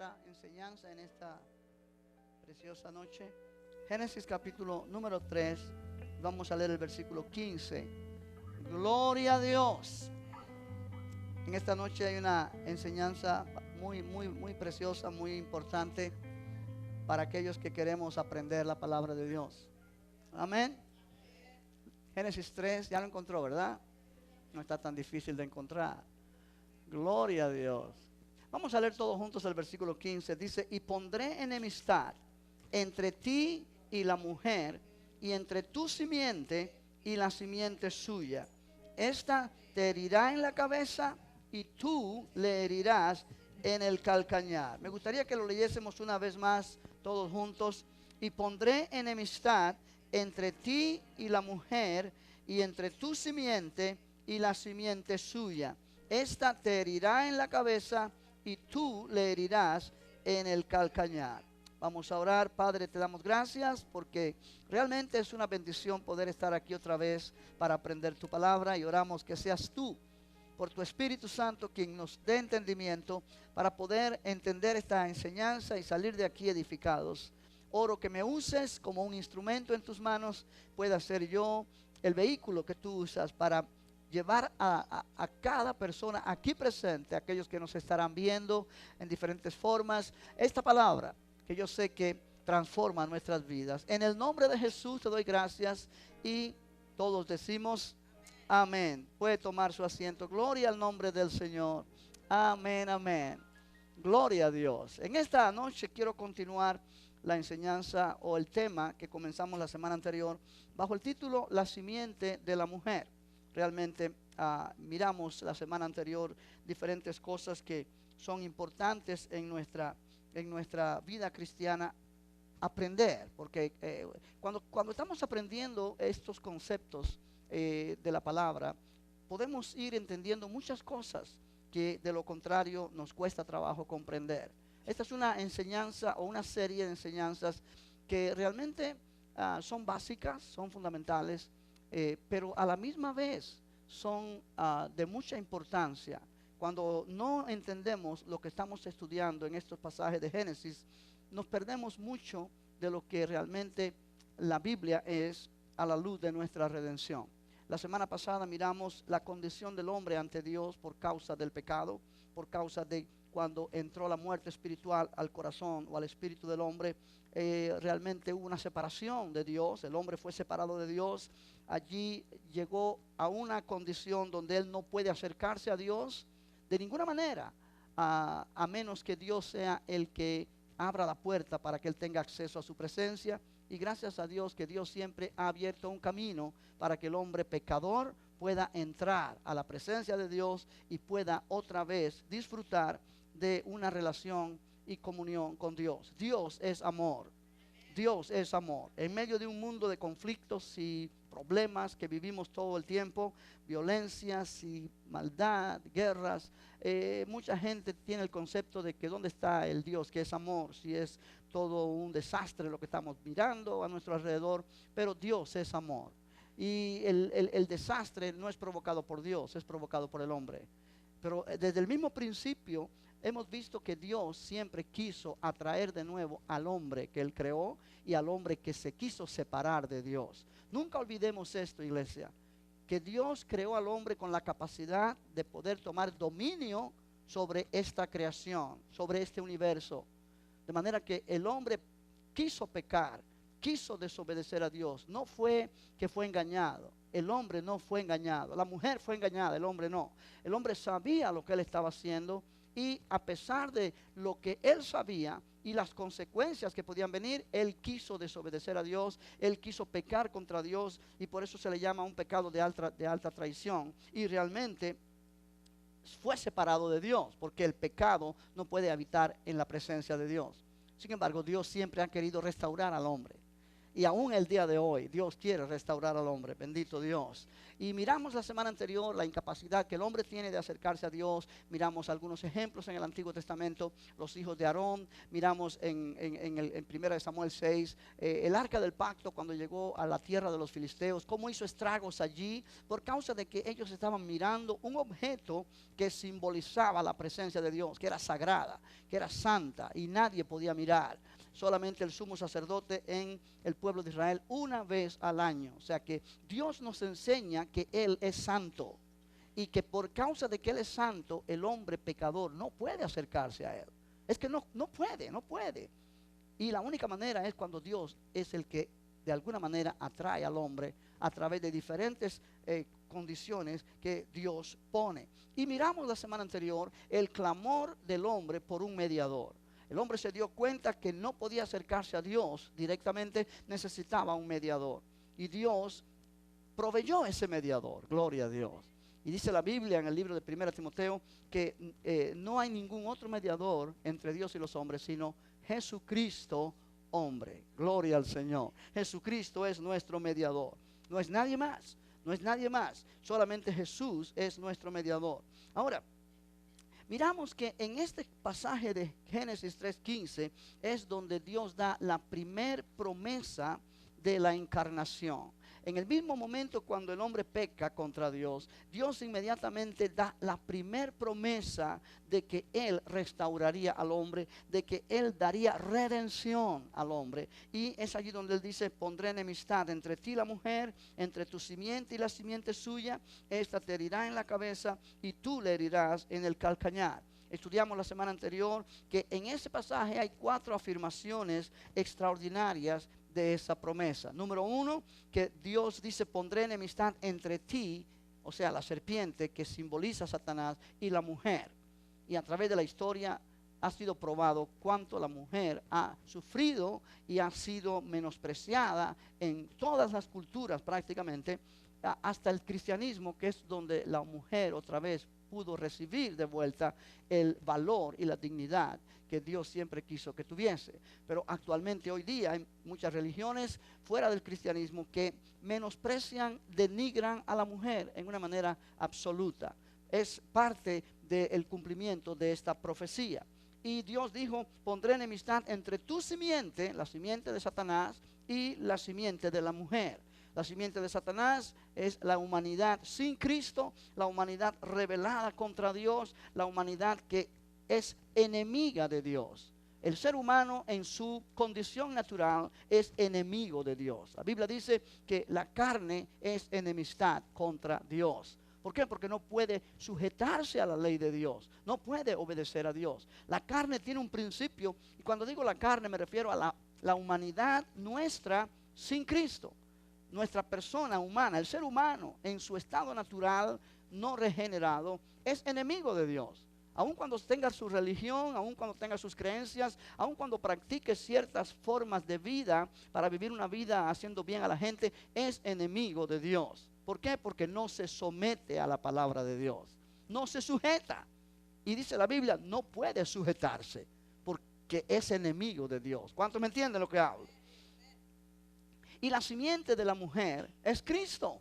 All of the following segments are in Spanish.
nuestra enseñanza en esta preciosa noche. Génesis capítulo número 3. Vamos a leer el versículo 15. Gloria a Dios. En esta noche hay una enseñanza muy preciosa, muy importante para aquellos que queremos aprender la palabra de Dios. Amén. Génesis 3, ya lo encontró, ¿verdad? No está tan difícil de encontrar. Gloria a Dios. Vamos a leer todos juntos el versículo 15. Dice: y pondré enemistad entre ti y la mujer, y entre tu simiente y la simiente suya. Esta te herirá en la cabeza, y tú le herirás en el calcañar. Me gustaría que lo leyésemos una vez más todos juntos. Y pondré enemistad entre ti y la mujer, y entre tu simiente y la simiente suya. Esta te herirá en la cabeza, y tú le herirás en el calcañar. Vamos a orar. Padre, te damos gracias porque realmente es una bendición poder estar aquí otra vez para aprender tu palabra, y oramos que seas tú, por tu Espíritu Santo, quien nos dé entendimiento para poder entender esta enseñanza y salir de aquí edificados. Oro que me uses como un instrumento en tus manos, pueda ser yo el vehículo que tú usas para llevar a cada persona aquí presente, aquellos que nos estarán viendo en diferentes formas, esta palabra que yo sé que transforma nuestras vidas. En el nombre de Jesús te doy gracias, y todos decimos amén. Puede tomar su asiento. Gloria al nombre del Señor. Amén, amén. Gloria a Dios. En esta noche quiero continuar la enseñanza o el tema que comenzamos la semana anterior bajo el título La simiente de la mujer. Realmente miramos la semana anterior diferentes cosas que son importantes en nuestra vida cristiana aprender, porque cuando estamos aprendiendo estos conceptos de la palabra, podemos ir entendiendo muchas cosas que de lo contrario nos cuesta trabajo comprender. Esta es una enseñanza o una serie de enseñanzas que realmente son básicas, son fundamentales, pero a la misma vez son de mucha importancia. Cuando no entendemos lo que estamos estudiando en estos pasajes de Génesis, nos perdemos mucho de lo que realmente la Biblia es a la luz de nuestra redención. La semana pasada miramos la condición del hombre ante Dios por causa del pecado, por causa de cuando entró la muerte espiritual al corazón o al espíritu del hombre. Realmente hubo una separación de Dios, el hombre fue separado de Dios. Allí llegó a una condición donde él no puede acercarse a Dios de ninguna manera, a menos que Dios sea el que abra la puerta para que él tenga acceso a su presencia. Y gracias a Dios que Dios siempre ha abierto un camino para que el hombre pecador pueda entrar a la presencia de Dios y pueda otra vez disfrutar de una relación y comunión con Dios. Dios es amor. Dios es amor. En medio de un mundo de conflictos y problemas que vivimos todo el tiempo, violencias y maldad, guerras, mucha gente tiene el concepto de que dónde está el Dios que es amor, si es todo un desastre lo que estamos mirando a nuestro alrededor. Pero Dios es amor, y el desastre no es provocado por Dios, es provocado por el hombre. Pero desde el mismo principio hemos visto que Dios siempre quiso atraer de nuevo al hombre que Él creó y al hombre que se quiso separar de Dios. Nunca olvidemos esto, iglesia, que Dios creó al hombre con la capacidad de poder tomar dominio sobre esta creación, sobre este universo. De manera que el hombre quiso pecar, quiso desobedecer a Dios. No fue que fue engañado. El hombre no fue engañado. La mujer fue engañada, el hombre no. El hombre sabía lo que él estaba haciendo, y a pesar de lo que él sabía y las consecuencias que podían venir, él quiso desobedecer a Dios, él quiso pecar contra Dios, y por eso se le llama un pecado de alta traición. Y realmente fue separado de Dios, porque el pecado no puede habitar en la presencia de Dios. Sin embargo, Dios siempre ha querido restaurar al hombre. Y aún el día de hoy, Dios quiere restaurar al hombre, bendito Dios. Y miramos la semana anterior la incapacidad que el hombre tiene de acercarse a Dios. Miramos algunos ejemplos en el Antiguo Testamento, los hijos de Aarón. Miramos en 1 Samuel 6, el arca del pacto cuando llegó a la tierra de los filisteos, cómo hizo estragos allí por causa de que ellos estaban mirando un objeto que simbolizaba la presencia de Dios, que era sagrada, que era santa y nadie podía mirar. Solamente el sumo sacerdote en el pueblo de Israel una vez al año. O sea que Dios nos enseña que Él es santo y que por causa de que Él es santo, el hombre pecador no puede acercarse a Él. Es que no puede. Y la única manera es cuando Dios es el que de alguna manera atrae al hombre a través de diferentes condiciones que Dios pone. Y miramos la semana anterior el clamor del hombre por un mediador. El hombre se dio cuenta que no podía acercarse a Dios directamente, necesitaba un mediador. Y Dios proveyó ese mediador, gloria a Dios. Y dice la Biblia en el libro de 1 Timoteo que no hay ningún otro mediador entre Dios y los hombres, sino Jesucristo hombre. Gloria al Señor. Jesucristo es nuestro mediador. No es nadie más, no es nadie más. Solamente Jesús es nuestro mediador. Ahora, miramos que en este pasaje de Génesis 3:15 es donde Dios da la primer promesa de la encarnación. En el mismo momento cuando el hombre peca contra Dios, Dios inmediatamente da la primer promesa de que Él restauraría al hombre, de que Él daría redención al hombre. Y es allí donde Él dice: pondré enemistad entre ti y la mujer, entre tu simiente y la simiente suya. Esta te herirá en la cabeza y tú le herirás en el calcañar. Estudiamos la semana anterior que en ese pasaje hay 4 afirmaciones extraordinarias de esa promesa. Número 1, que Dios dice: pondré enemistad entre ti, o sea, la serpiente que simboliza a Satanás, y la mujer. Y a través de la historia ha sido probado cuánto la mujer ha sufrido y ha sido menospreciada en todas las culturas prácticamente, hasta el cristianismo, que es donde la mujer otra vez pudo recibir de vuelta el valor y la dignidad que Dios siempre quiso que tuviese. Pero actualmente hoy día hay muchas religiones fuera del cristianismo que menosprecian, denigran a la mujer en una manera absoluta. Es parte del cumplimiento de esta profecía. Y Dios dijo: pondré enemistad entre tu simiente, la simiente de Satanás, y la simiente de la mujer. La simiente de Satanás es la humanidad sin Cristo, la humanidad rebelada contra Dios, la humanidad que es enemiga de Dios. El ser humano en su condición natural es enemigo de Dios. La Biblia dice que la carne es enemistad contra Dios. ¿Por qué? Porque no puede sujetarse a la ley de Dios, no puede obedecer a Dios. La carne tiene un principio, y cuando digo la carne me refiero a la humanidad nuestra sin Cristo. Nuestra persona humana, el ser humano en su estado natural no regenerado, es enemigo de Dios. Aun cuando tenga su religión, aun cuando tenga sus creencias, aun cuando practique ciertas formas de vida para vivir una vida haciendo bien a la gente, es enemigo de Dios. ¿Por qué? Porque no se somete a la palabra de Dios, no se sujeta. Y dice la Biblia, no puede sujetarse porque es enemigo de Dios. ¿Cuántos me entienden lo que hablo? Y la simiente de la mujer es Cristo.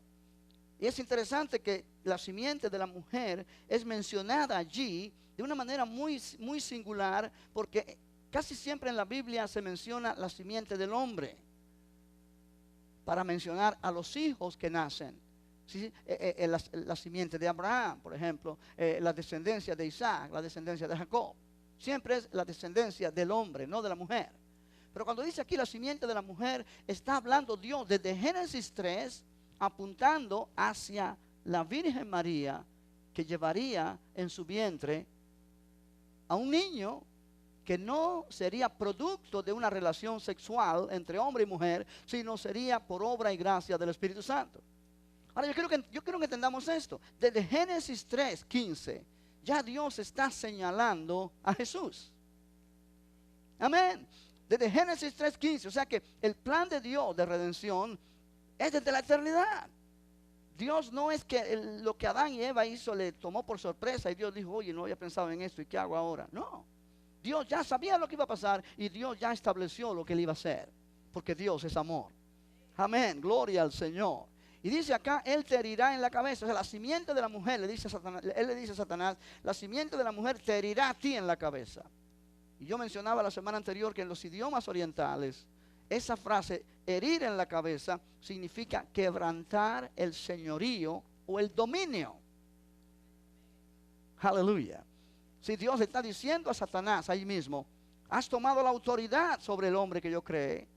Y es interesante que la simiente de la mujer es mencionada allí de una manera muy, muy singular, porque casi siempre en la Biblia se menciona la simiente del hombre para mencionar a los hijos que nacen. ¿Sí? La simiente de Abraham, por ejemplo, la descendencia de Isaac, la descendencia de Jacob. Siempre es la descendencia del hombre, no de la mujer. Pero cuando dice aquí la simiente de la mujer, está hablando Dios desde Génesis 3, apuntando hacia la Virgen María, que llevaría en su vientre a un niño que no sería producto de una relación sexual entre hombre y mujer, sino sería por obra y gracia del Espíritu Santo. Ahora yo quiero que entendamos esto. Desde Génesis 3:15 ya Dios está señalando a Jesús. Amén. Desde Génesis 3:15, o sea que el plan de Dios de redención es desde la eternidad. Dios no es que lo que Adán y Eva hizo le tomó por sorpresa y Dios dijo: oye, no había pensado en esto, ¿y qué hago ahora? No, Dios ya sabía lo que iba a pasar y Dios ya estableció lo que él iba a hacer, porque Dios es amor. Amén, gloria al Señor. Y dice acá, él te herirá en la cabeza. O sea, la simiente de la mujer, él le dice a Satanás, la simiente de la mujer te herirá a ti en la cabeza. Y yo mencionaba la semana anterior que en los idiomas orientales, esa frase, herir en la cabeza, significa quebrantar el señorío o el dominio. Aleluya. Si Dios le está diciendo a Satanás ahí mismo, has tomado la autoridad sobre el hombre que yo creé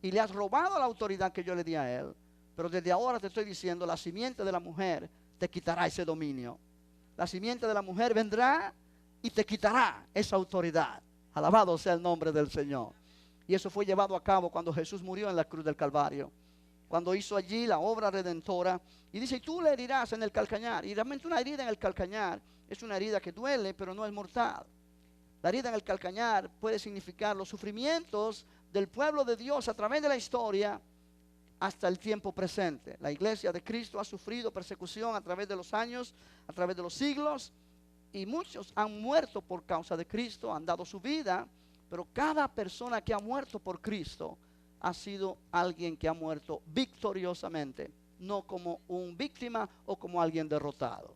y le has robado la autoridad que yo le di a él. Pero desde ahora te estoy diciendo, la simiente de la mujer te quitará ese dominio. La simiente de la mujer vendrá y te quitará esa autoridad. Alabado sea el nombre del Señor. Y eso fue llevado a cabo cuando Jesús murió en la cruz del Calvario. Cuando hizo allí la obra redentora. Y dice, y tú le herirás en el calcañar. Y realmente una herida en el calcañar es una herida que duele, pero no es mortal. La herida en el calcañar puede significar los sufrimientos del pueblo de Dios a través de la historia hasta el tiempo presente. La iglesia de Cristo ha sufrido persecución a través de los años, a través de los siglos, y muchos han muerto por causa de Cristo, han dado su vida, pero cada persona que ha muerto por Cristo ha sido alguien que ha muerto victoriosamente, no como un víctima o como alguien derrotado.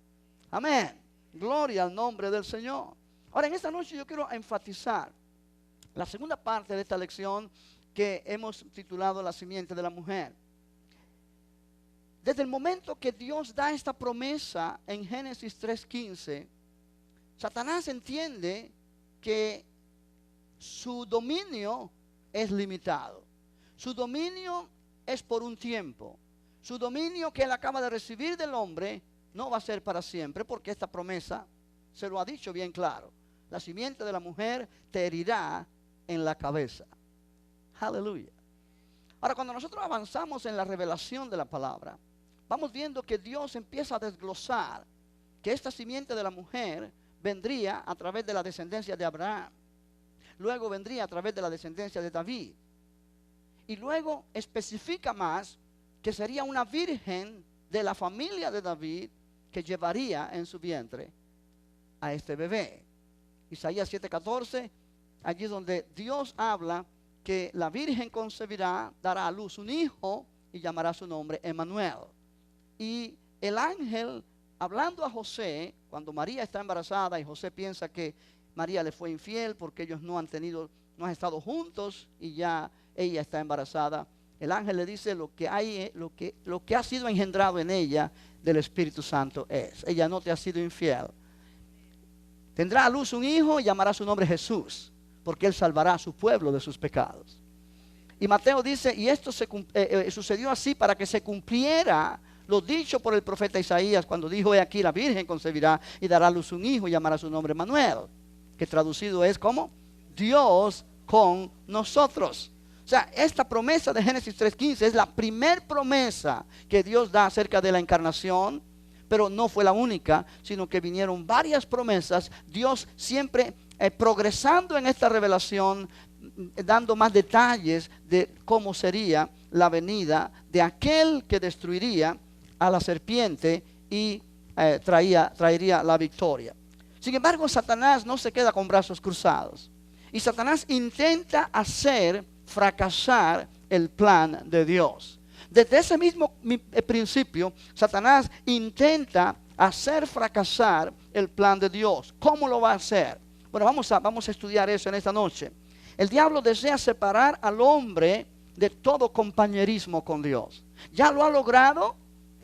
Amén. Gloria al nombre del Señor. Ahora, en esta noche yo quiero enfatizar la segunda parte de esta lección que hemos titulado La simiente de la mujer. Desde el momento que Dios da esta promesa en Génesis 3:15, Satanás entiende que su dominio es limitado. Su dominio es por un tiempo. Su dominio que él acaba de recibir del hombre no va a ser para siempre, porque esta promesa se lo ha dicho bien claro. La simiente de la mujer te herirá en la cabeza. Aleluya. Ahora, cuando nosotros avanzamos en la revelación de la palabra, vamos viendo que Dios empieza a desglosar que esta simiente de la mujer vendría a través de la descendencia de Abraham. Luego vendría a través de la descendencia de David. Y luego especifica más que sería una virgen de la familia de David que llevaría en su vientre a este bebé. Isaías 7:14, allí donde Dios habla que la virgen concebirá, dará a luz un hijo y llamará su nombre Emmanuel. Y el ángel hablando a José, cuando María está embarazada y José piensa que María le fue infiel porque ellos no han estado juntos y ya ella está embarazada, el ángel le dice lo que ha sido engendrado en ella del Espíritu Santo es. Ella no te ha sido infiel. Tendrá a luz un hijo y llamará su nombre Jesús, porque él salvará a su pueblo de sus pecados. Y Mateo dice, y esto sucedió así para que se cumpliera lo dicho por el profeta Isaías cuando dijo, he aquí la virgen concebirá y dará a luz un hijo y llamará su nombre Emmanuel, que traducido es como Dios con nosotros. O sea, esta promesa de Génesis 3:15 es la primer promesa que Dios da acerca de la encarnación, pero no fue la única, sino que vinieron varias promesas. Dios siempre progresando en esta revelación, dando más detalles de cómo sería la venida de aquel que destruiría a la serpiente y traería la victoria. Sin embargo, Satanás no se queda con brazos cruzados. Y Satanás intenta hacer fracasar el plan de Dios. Desde ese mismo principio, Satanás intenta hacer fracasar el plan de Dios. ¿Cómo lo va a hacer? Bueno, vamos a estudiar eso en esta noche. El diablo desea separar al hombre de todo compañerismo con Dios. Ya lo ha logrado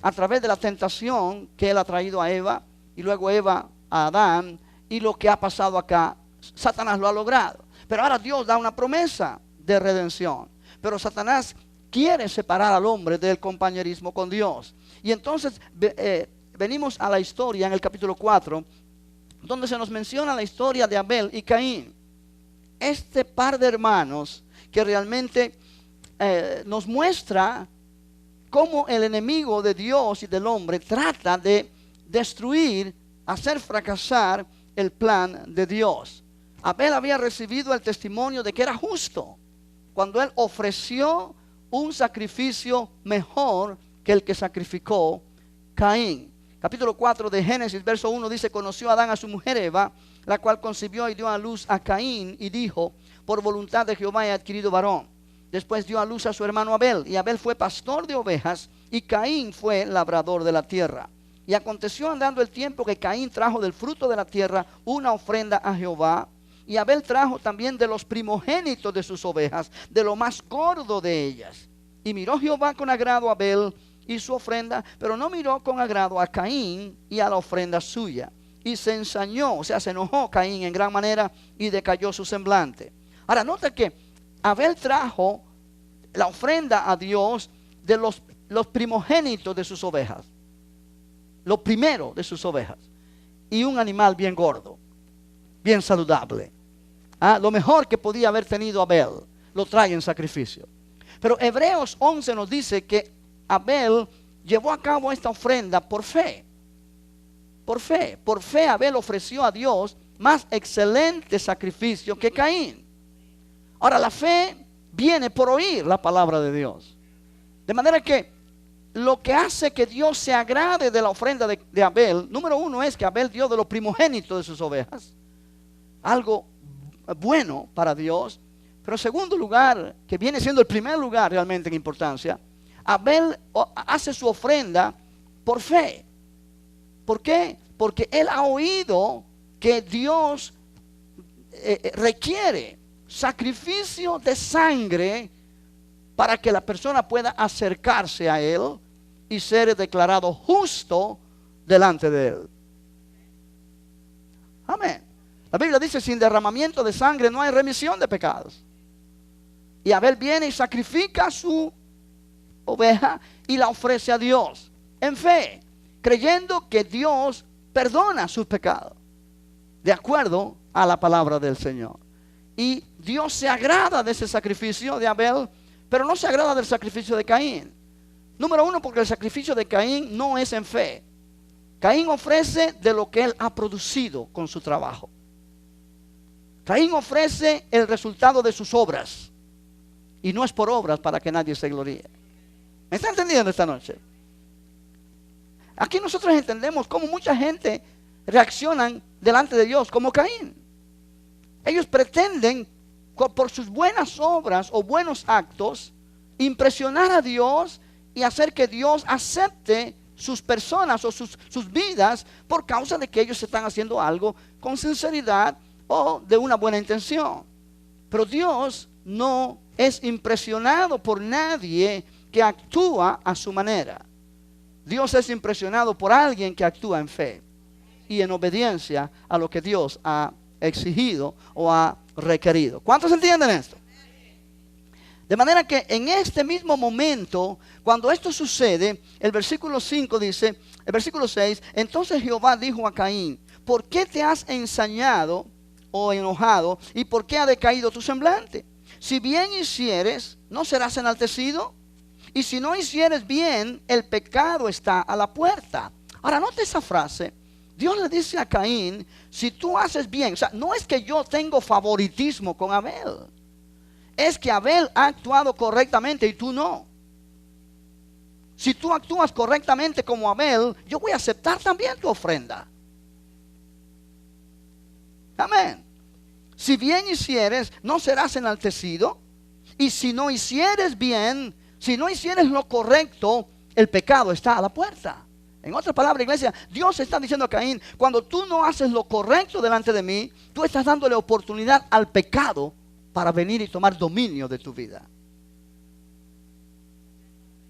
a través de la tentación que él ha traído a Eva y luego Eva a Adán, y lo que ha pasado acá, Satanás lo ha logrado. Pero ahora Dios da una promesa de redención. Pero Satanás quiere separar al hombre del compañerismo con Dios. Y entonces venimos a la historia en el capítulo 4, donde se nos menciona la historia de Abel y Caín. Este par de hermanos que realmente nos muestra cómo el enemigo de Dios y del hombre trata de destruir, hacer fracasar el plan de Dios. Abel había recibido el testimonio de que era justo cuando él ofreció un sacrificio mejor que el que sacrificó Caín. Capítulo 4 de Génesis, verso 1 dice, conoció Adán a su mujer Eva, la cual concibió y dio a luz a Caín y dijo, por voluntad de Jehová he adquirido varón. Después dio a luz a su hermano Abel, y Abel fue pastor de ovejas, y Caín fue labrador de la tierra. Y aconteció andando el tiempo que Caín trajo del fruto de la tierra una ofrenda a Jehová, y Abel trajo también de los primogénitos de sus ovejas, de lo más gordo de ellas. Y miró Jehová con agrado a Abel y su ofrenda, pero no miró con agrado a Caín y a la ofrenda suya. Y se ensañó, o sea, se enojó Caín en gran manera y decayó su semblante. Ahora, nota que Abel trajo la ofrenda a Dios de los primogénitos de sus ovejas. Lo primero de sus ovejas. Y un animal bien gordo, bien saludable. Lo mejor que podía haber tenido Abel, lo trae en sacrificio. Pero Hebreos 11 nos dice que Abel llevó a cabo esta ofrenda por fe. Por fe Abel ofreció a Dios más excelente sacrificio que Caín. Ahora, la fe viene por oír la palabra de Dios. De manera que lo que hace que Dios se agrade de la ofrenda de Abel, número uno, es que Abel dio de los primogénitos de sus ovejas. Algo bueno para Dios. Pero segundo lugar, que viene siendo el primer lugar realmente en importancia, Abel hace su ofrenda por fe. ¿Por qué? Porque él ha oído que Dios requiere sacrificio de sangre para que la persona pueda acercarse a él y ser declarado justo delante de él. Amén. La Biblia dice: sin derramamiento de sangre no hay remisión de pecados. Y Abel viene y sacrifica su oveja y la ofrece a Dios en fe, creyendo que Dios perdona sus pecados, de acuerdo a la palabra del Señor. Y Dios se agrada de ese sacrificio de Abel, pero no se agrada del sacrificio de Caín. Número uno, porque el sacrificio de Caín no es en fe. Caín ofrece de lo que él ha producido con su trabajo. Caín ofrece el resultado de sus obras, y no es por obras para que nadie se gloríe. ¿Me está entendiendo esta noche? Aquí nosotros entendemos cómo mucha gente reaccionan delante de Dios como Caín. Ellos pretenden, por sus buenas obras o buenos actos, impresionar a Dios y hacer que Dios acepte sus personas o sus vidas por causa de que ellos están haciendo algo con sinceridad o de una buena intención. Pero Dios no es impresionado por nadie que actúa a su manera. Dios es impresionado por alguien que actúa en fe y en obediencia a lo que Dios ha exigido o ha requerido. ¿Cuántos entienden esto? De manera que en este mismo momento, cuando esto sucede, el versículo 5 dice, el versículo 6, entonces Jehová dijo a Caín: ¿por qué te has ensañado o enojado, y por qué ha decaído tu semblante? Si bien hicieres, ¿no serás enaltecido? Y si no hicieres bien, el pecado está a la puerta. Ahora, note esa frase. Dios le dice a Caín: si tú haces bien, o sea, no es que yo tengo favoritismo con Abel, es que Abel ha actuado correctamente y tú no. Si tú actúas correctamente como Abel, yo voy a aceptar también tu ofrenda. Amén. Si bien hicieres, no serás enaltecido. Y si no hicieres bien, si no hicieres lo correcto, el pecado está a la puerta. En otras palabras, iglesia, Dios está diciendo a Caín: cuando tú no haces lo correcto delante de mí, tú estás dándole oportunidad al pecado para venir y tomar dominio de tu vida.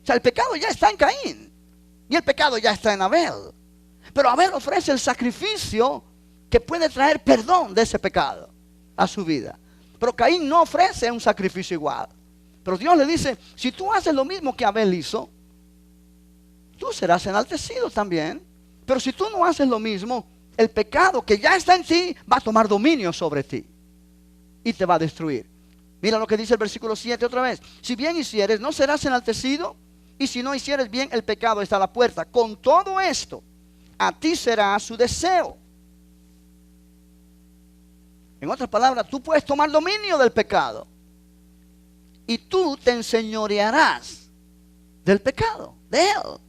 O sea, el pecado ya está en Caín y el pecado ya está en Abel. Pero Abel ofrece el sacrificio que puede traer perdón de ese pecado a su vida. Pero Caín no ofrece un sacrificio igual. Pero Dios le dice: si tú haces lo mismo que Abel hizo, tú serás enaltecido también. Pero si tú no haces lo mismo, el pecado que ya está en ti va a tomar dominio sobre ti y te va a destruir. Mira lo que dice el versículo 7 otra vez: si bien hicieres, no serás enaltecido, y si no hicieres bien, el pecado está a la puerta. Con todo esto, a ti será su deseo. En otras palabras, tú puedes tomar dominio del pecado y tú te enseñorearás del pecado, de él. O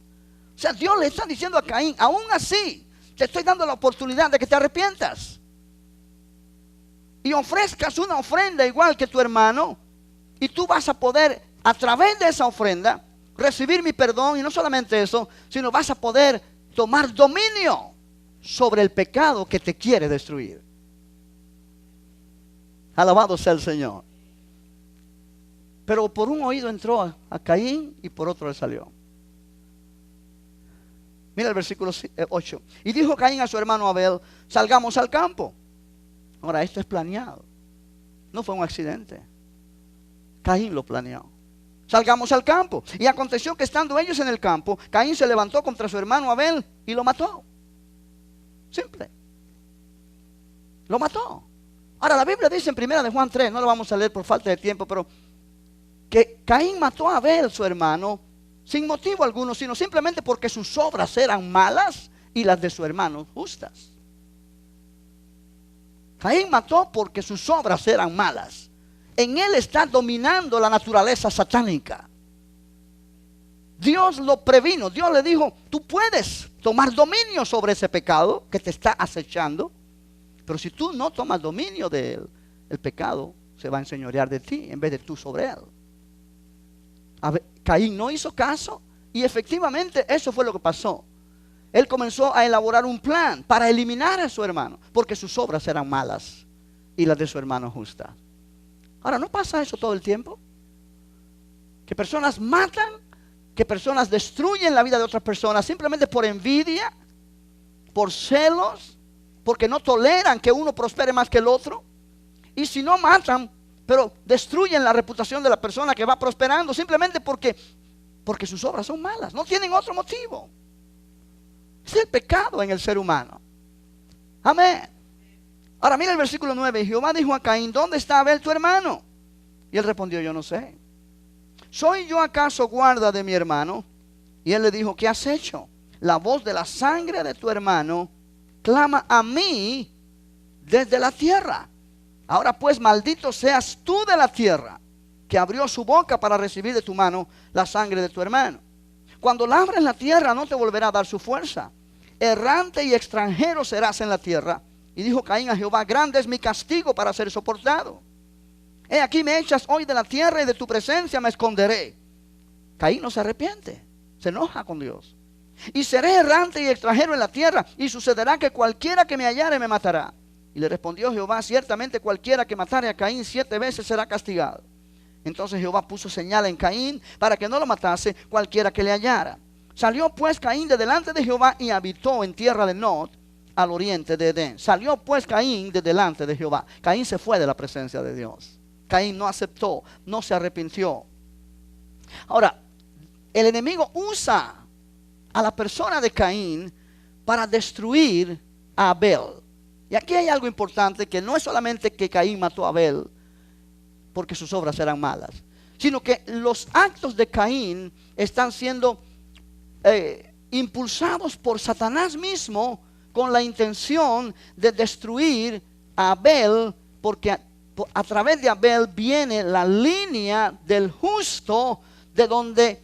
sea, Dios le está diciendo a Caín: aún así te estoy dando la oportunidad de que te arrepientas y ofrezcas una ofrenda igual que tu hermano, Y tú vas a poder, a través de esa ofrenda, recibir mi perdón. Y no solamente eso, sino vas a poder tomar dominio sobre el pecado que te quiere destruir. Alabado sea el Señor. Pero por un oído entró a Caín y por otro le salió. Mira el versículo 8. Y dijo Caín a su hermano Abel: salgamos al campo. Ahora, esto es planeado. No fue un accidente. Caín lo planeó. Salgamos al campo. Y aconteció que estando ellos en el campo, Caín se levantó contra su hermano Abel y lo mató. Simple. Lo mató. Ahora, la Biblia dice en 1 de Juan 3, no lo vamos a leer por falta de tiempo, pero que Caín mató a Abel, su hermano, sin motivo alguno, sino simplemente porque sus obras eran malas y las de su hermano justas. Caín mató porque sus obras eran malas. En él está dominando la naturaleza satánica. Dios lo previno. Dios le dijo: tú puedes tomar dominio sobre ese pecado que te está acechando. Pero si tú no tomas dominio de él, el pecado se va a enseñorear de ti en vez de tú sobre él. Caín no hizo caso y efectivamente eso fue lo que pasó. Él comenzó a elaborar un plan para eliminar a su hermano, porque sus obras eran malas y las de su hermano justas. Ahora, ¿no pasa eso todo el tiempo? Que personas matan, que personas destruyen la vida de otras personas simplemente por envidia, por celos, porque no toleran que uno prospere más que el otro. Y si no matan, pero destruyen la reputación de la persona que va prosperando simplemente porque sus obras son malas. No tienen otro motivo. Es el pecado en el ser humano. Amén. Ahora mira el versículo 9. Jehová dijo a Caín: ¿dónde está Abel tu hermano? Y él respondió: yo no sé. ¿Soy yo acaso guarda de mi hermano? Y él le dijo: ¿qué has hecho? La voz de la sangre de tu hermano clama a mí desde la tierra. Ahora pues, maldito seas tú de la tierra, que abrió su boca para recibir de tu mano la sangre de tu hermano. Cuando labres la tierra, no te volverá a dar su fuerza. Errante y extranjero serás en la tierra. Y dijo Caín a Jehová: grande es mi castigo para ser soportado. He aquí me echas hoy de la tierra y de tu presencia me esconderé. Caín no se arrepiente, se enoja con Dios. Y seré errante y extranjero en la tierra, y sucederá que cualquiera que me hallare me matará. Y le respondió Jehová: ciertamente cualquiera que matare a Caín 7 veces será castigado. Entonces Jehová puso señal en Caín para que no lo matase cualquiera que le hallara. Salió pues Caín de delante de Jehová y habitó en tierra de Nod, al oriente de Edén. Salió pues Caín de delante de Jehová. Caín se fue de la presencia de Dios. Caín no aceptó, no se arrepintió. Ahora, el enemigo usa a la persona de Caín para destruir a Abel. Y aquí hay algo importante, que no es solamente que Caín mató a Abel porque sus obras eran malas, sino que los actos de Caín están siendo impulsados por Satanás mismo con la intención de destruir a Abel, porque a través de Abel viene la línea del justo, de donde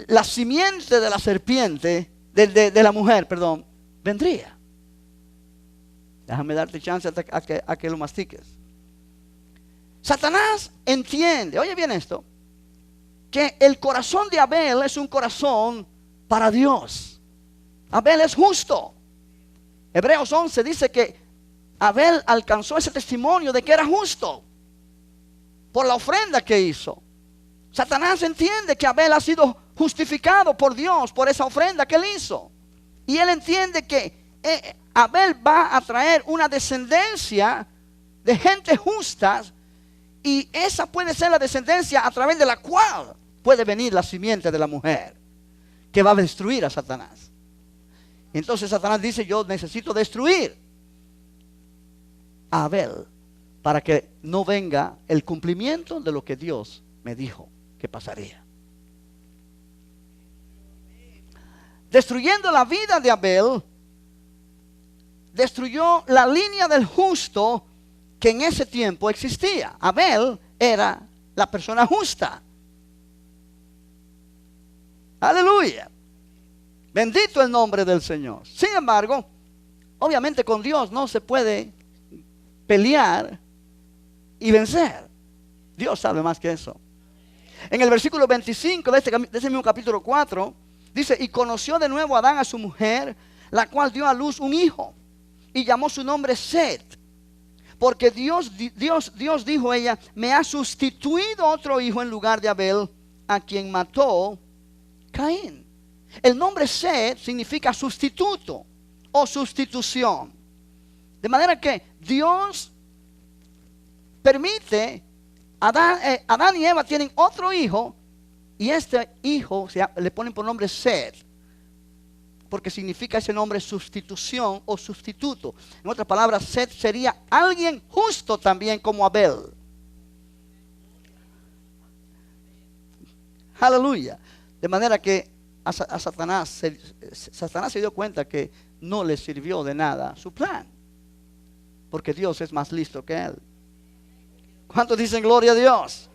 la simiente de la serpiente, de la mujer, perdón, vendría. Déjame darte chance a que lo mastiques. Satanás entiende, oye bien esto, que el corazón de Abel es un corazón para Dios. Abel es justo. Hebreos 11 dice que Abel alcanzó ese testimonio de que era justo por la ofrenda que hizo. Satanás entiende que Abel ha sido justificado por Dios por esa ofrenda que él hizo. Y él entiende que Abel va a traer una descendencia de gente justa, y esa puede ser la descendencia a través de la cual puede venir la simiente de la mujer que va a destruir a Satanás. Entonces Satanás dice: yo necesito destruir a Abel para que no venga el cumplimiento de lo que Dios me dijo que pasaría. Destruyendo la vida de Abel, destruyó la línea del justo que en ese tiempo existía. Abel era la persona justa. Aleluya. Bendito el nombre del Señor. Sin embargo, obviamente con Dios no se puede pelear y vencer. Dios sabe más que eso. En el versículo 25 de ese mismo capítulo 4, dice, y conoció de nuevo Adán a su mujer, la cual dio a luz un hijo, y llamó su nombre Set. Porque Dios dijo ella, me ha sustituido otro hijo en lugar de Abel, a quien mató Caín. El nombre Set significa sustituto o sustitución. De manera que Dios permite, Adán y Eva tienen otro hijo, y este hijo le ponen por nombre Set, porque significa ese nombre sustitución o sustituto. En otras palabras, Set sería alguien justo también como Abel. Aleluya. De manera que a Satanás se dio cuenta que no le sirvió de nada su plan, porque Dios es más listo que él. ¿Cuántos dicen gloria a Dios?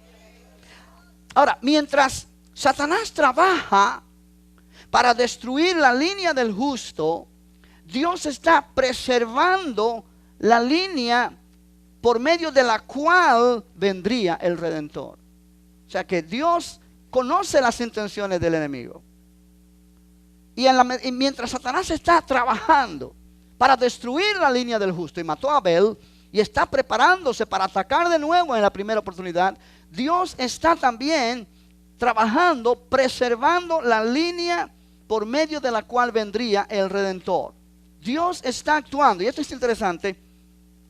Ahora, mientras Satanás trabaja para destruir la línea del justo, Dios está preservando la línea por medio de la cual vendría el Redentor. O sea que Dios conoce las intenciones del enemigo. Y mientras Satanás está trabajando para destruir la línea del justo y mató a Abel, y está preparándose para atacar de nuevo en la primera oportunidad, Dios está también trabajando, preservando la línea por medio de la cual vendría el Redentor. Dios está actuando, y esto es interesante,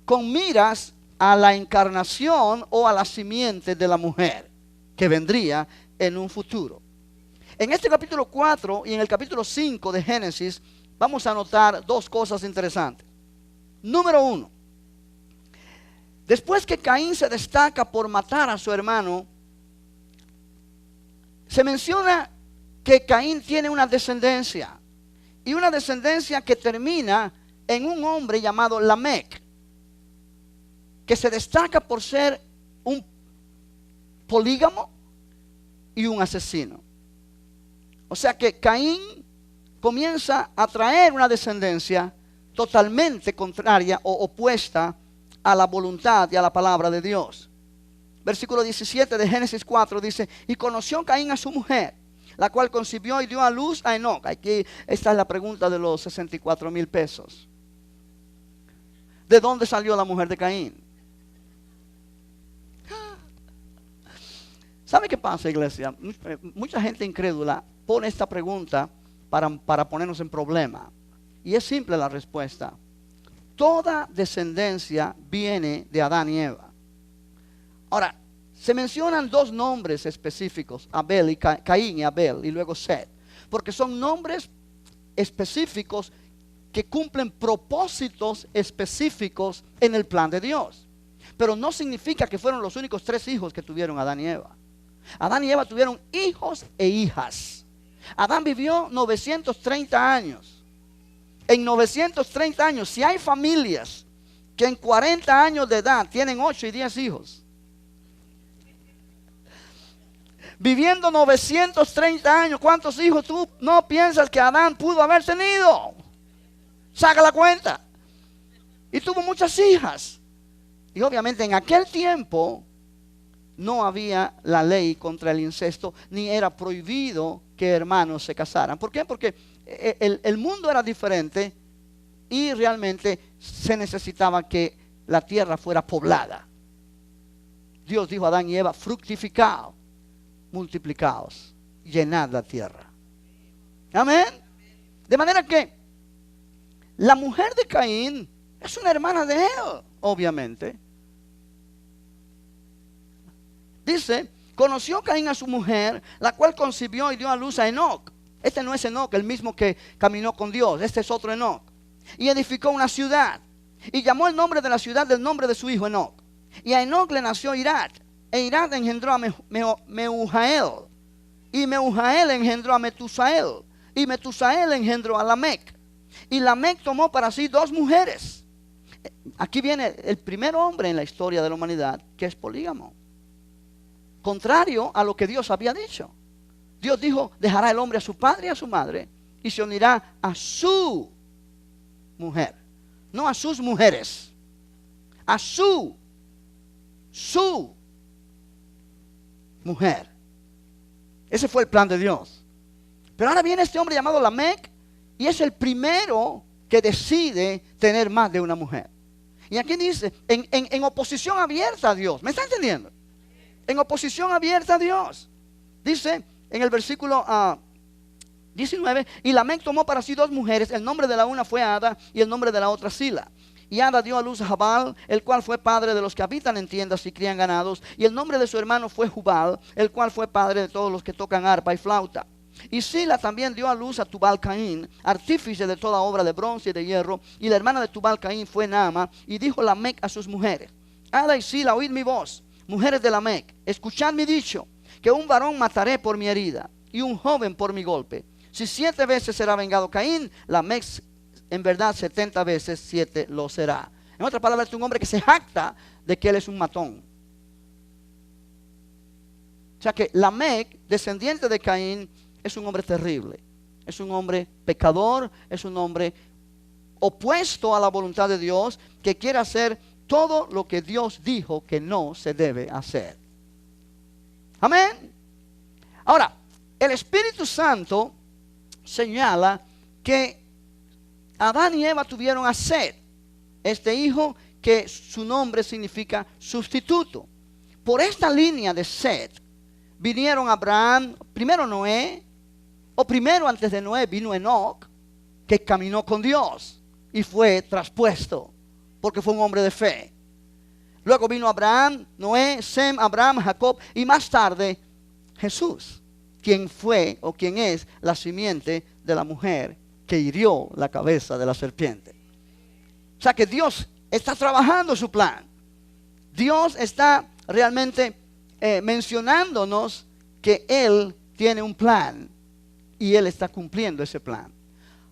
con miras a la encarnación o a la simiente de la mujer que vendría en un futuro. En este capítulo 4 y en el capítulo 5 de Génesis vamos a notar dos cosas interesantes. Número 1, después que Caín se destaca por matar a su hermano, se menciona que Caín tiene una descendencia, y una descendencia que termina en un hombre llamado Lamec, que se destaca por ser un polígamo y un asesino. O sea que Caín comienza a traer una descendencia totalmente contraria o opuesta a la voluntad y a la palabra de Dios. Versículo 17 de Génesis 4 dice, y conoció Caín a su mujer, la cual concibió y dio a luz a Enoc. Aquí esta es la pregunta de los 64,000 pesos. ¿De dónde salió la mujer de Caín? ¿Sabe qué pasa, iglesia? Mucha gente incrédula pone esta pregunta para ponernos en problema. Y es simple la respuesta. Toda descendencia viene de Adán y Eva. Ahora, se mencionan dos nombres específicos, Abel y Caín y Abel, y luego Set, porque son nombres específicos que cumplen propósitos específicos en el plan de Dios. Pero no significa que fueron los únicos 3 hijos que tuvieron Adán y Eva. Adán y Eva tuvieron hijos e hijas. Adán vivió 930 años. En 930 años, si hay familias que en 40 años de edad tienen 8 y 10 hijos, viviendo 930 años, ¿cuántos hijos tú no piensas que Adán pudo haber tenido? Saca la cuenta. Y tuvo muchas hijas. Y obviamente en aquel tiempo no había la ley contra el incesto, ni era prohibido que hermanos se casaran. ¿Por qué? Porque el mundo era diferente y realmente se necesitaba que la tierra fuera poblada. Dios dijo a Adán y Eva, fructificaos, multiplicaos, llenad la tierra. Amén. De manera que la mujer de Caín es una hermana de él, obviamente. Dice, conoció Caín a su mujer, la cual concibió y dio a luz a Enoc. Este no es Enoc, el mismo que caminó con Dios. Este es otro Enoc. Y edificó una ciudad. Y llamó el nombre de la ciudad del nombre de su hijo Enoc. Y a Enoc le nació Irad. E Irad engendró a Mehujael. Y Mehujael engendró a Metusael. Y Metusael engendró a Lamec. Y Lamec tomó para sí 2 mujeres. Aquí viene el primer hombre en la historia de la humanidad que es polígamo. Contrario a lo que Dios había dicho. Dios dijo, dejará el hombre a su padre y a su madre y se unirá a su mujer. No a sus mujeres. A su mujer. Ese fue el plan de Dios. Pero ahora viene este hombre llamado Lamec y es el primero que decide tener más de una mujer. Y aquí dice, en oposición abierta a Dios. ¿Me está entendiendo? En oposición abierta a Dios. Dice en el versículo 19, y Lamec tomó para sí 2 mujeres, el nombre de la una fue Ada y el nombre de la otra Sila. Y Ada dio a luz a Jabal, el cual fue padre de los que habitan en tiendas y crían ganados. Y el nombre de su hermano fue Jubal, el cual fue padre de todos los que tocan arpa y flauta. Y Sila también dio a luz a Tubal Caín, artífice de toda obra de bronce y de hierro. Y la hermana de Tubal Caín fue Naama. Y dijo Lamec a sus mujeres: Ada y Sila, oíd mi voz, mujeres de Lamec, escuchad mi dicho, que un varón mataré por mi herida y un joven por mi golpe. Si 7 veces será vengado Caín, Lamec en verdad 70 veces 7 lo será. En otras palabras, es un hombre que se jacta de que él es un matón. O sea que Lamec, descendiente de Caín, es un hombre terrible. Es un hombre pecador, es un hombre opuesto a la voluntad de Dios, que quiere hacer todo lo que Dios dijo que no se debe hacer. Amén. Ahora, el Espíritu Santo señala que Adán y Eva tuvieron a Set, este hijo que su nombre significa sustituto. Por esta línea de Set vinieron Abraham, primero Noé, o primero antes de Noé vino Enoc, que caminó con Dios y fue traspuesto porque fue un hombre de fe. Luego vino Abraham, Noé, Sem, Abraham, Jacob y más tarde Jesús, quien fue o quien es la simiente de la mujer que hirió la cabeza de la serpiente. O sea que Dios está trabajando su plan. Dios está realmente mencionándonos que Él tiene un plan y Él está cumpliendo ese plan.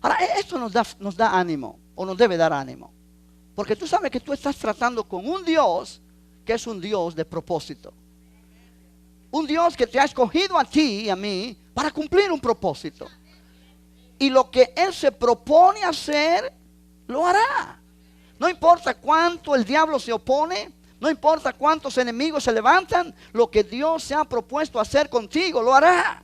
Ahora, esto nos da ánimo, o nos debe dar ánimo, porque tú sabes que tú estás tratando con un Dios que es un Dios de propósito. Un Dios que te ha escogido a ti y a mí para cumplir un propósito. Y lo que Él se propone hacer, lo hará. No importa cuánto el diablo se opone, no importa cuántos enemigos se levantan, lo que Dios se ha propuesto hacer contigo, lo hará.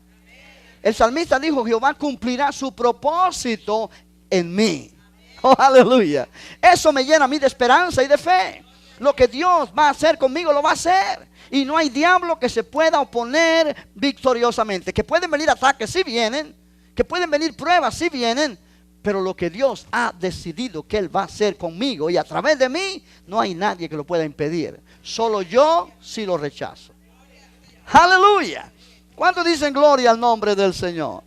El salmista dijo: Jehová cumplirá su propósito en mí. Oh, aleluya. Eso me llena a mí de esperanza y de fe. Lo que Dios va a hacer conmigo, lo va a hacer. Y no hay diablo que se pueda oponer victoriosamente. Que pueden venir ataques, sí vienen. Que pueden venir pruebas, sí vienen. Pero lo que Dios ha decidido que Él va a hacer conmigo y a través de mí, no hay nadie que lo pueda impedir. Solo yo sí lo rechazo. Aleluya. ¿Cuántos dicen gloria al nombre del Señor?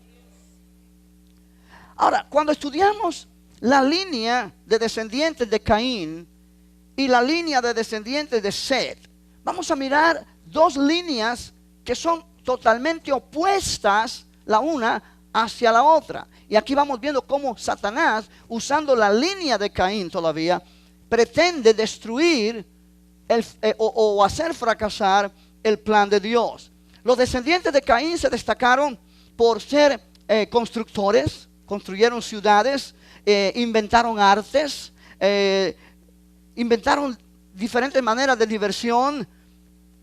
Ahora, cuando estudiamos la línea de descendientes de Caín y la línea de descendientes de Set, vamos a mirar 2 líneas que son totalmente opuestas la una hacia la otra. Y aquí vamos viendo cómo Satanás, usando la línea de Caín todavía, pretende destruir o hacer fracasar el plan de Dios. Los descendientes de Caín se destacaron por ser constructores, construyeron ciudades, inventaron artes, inventaron diferentes maneras de diversión,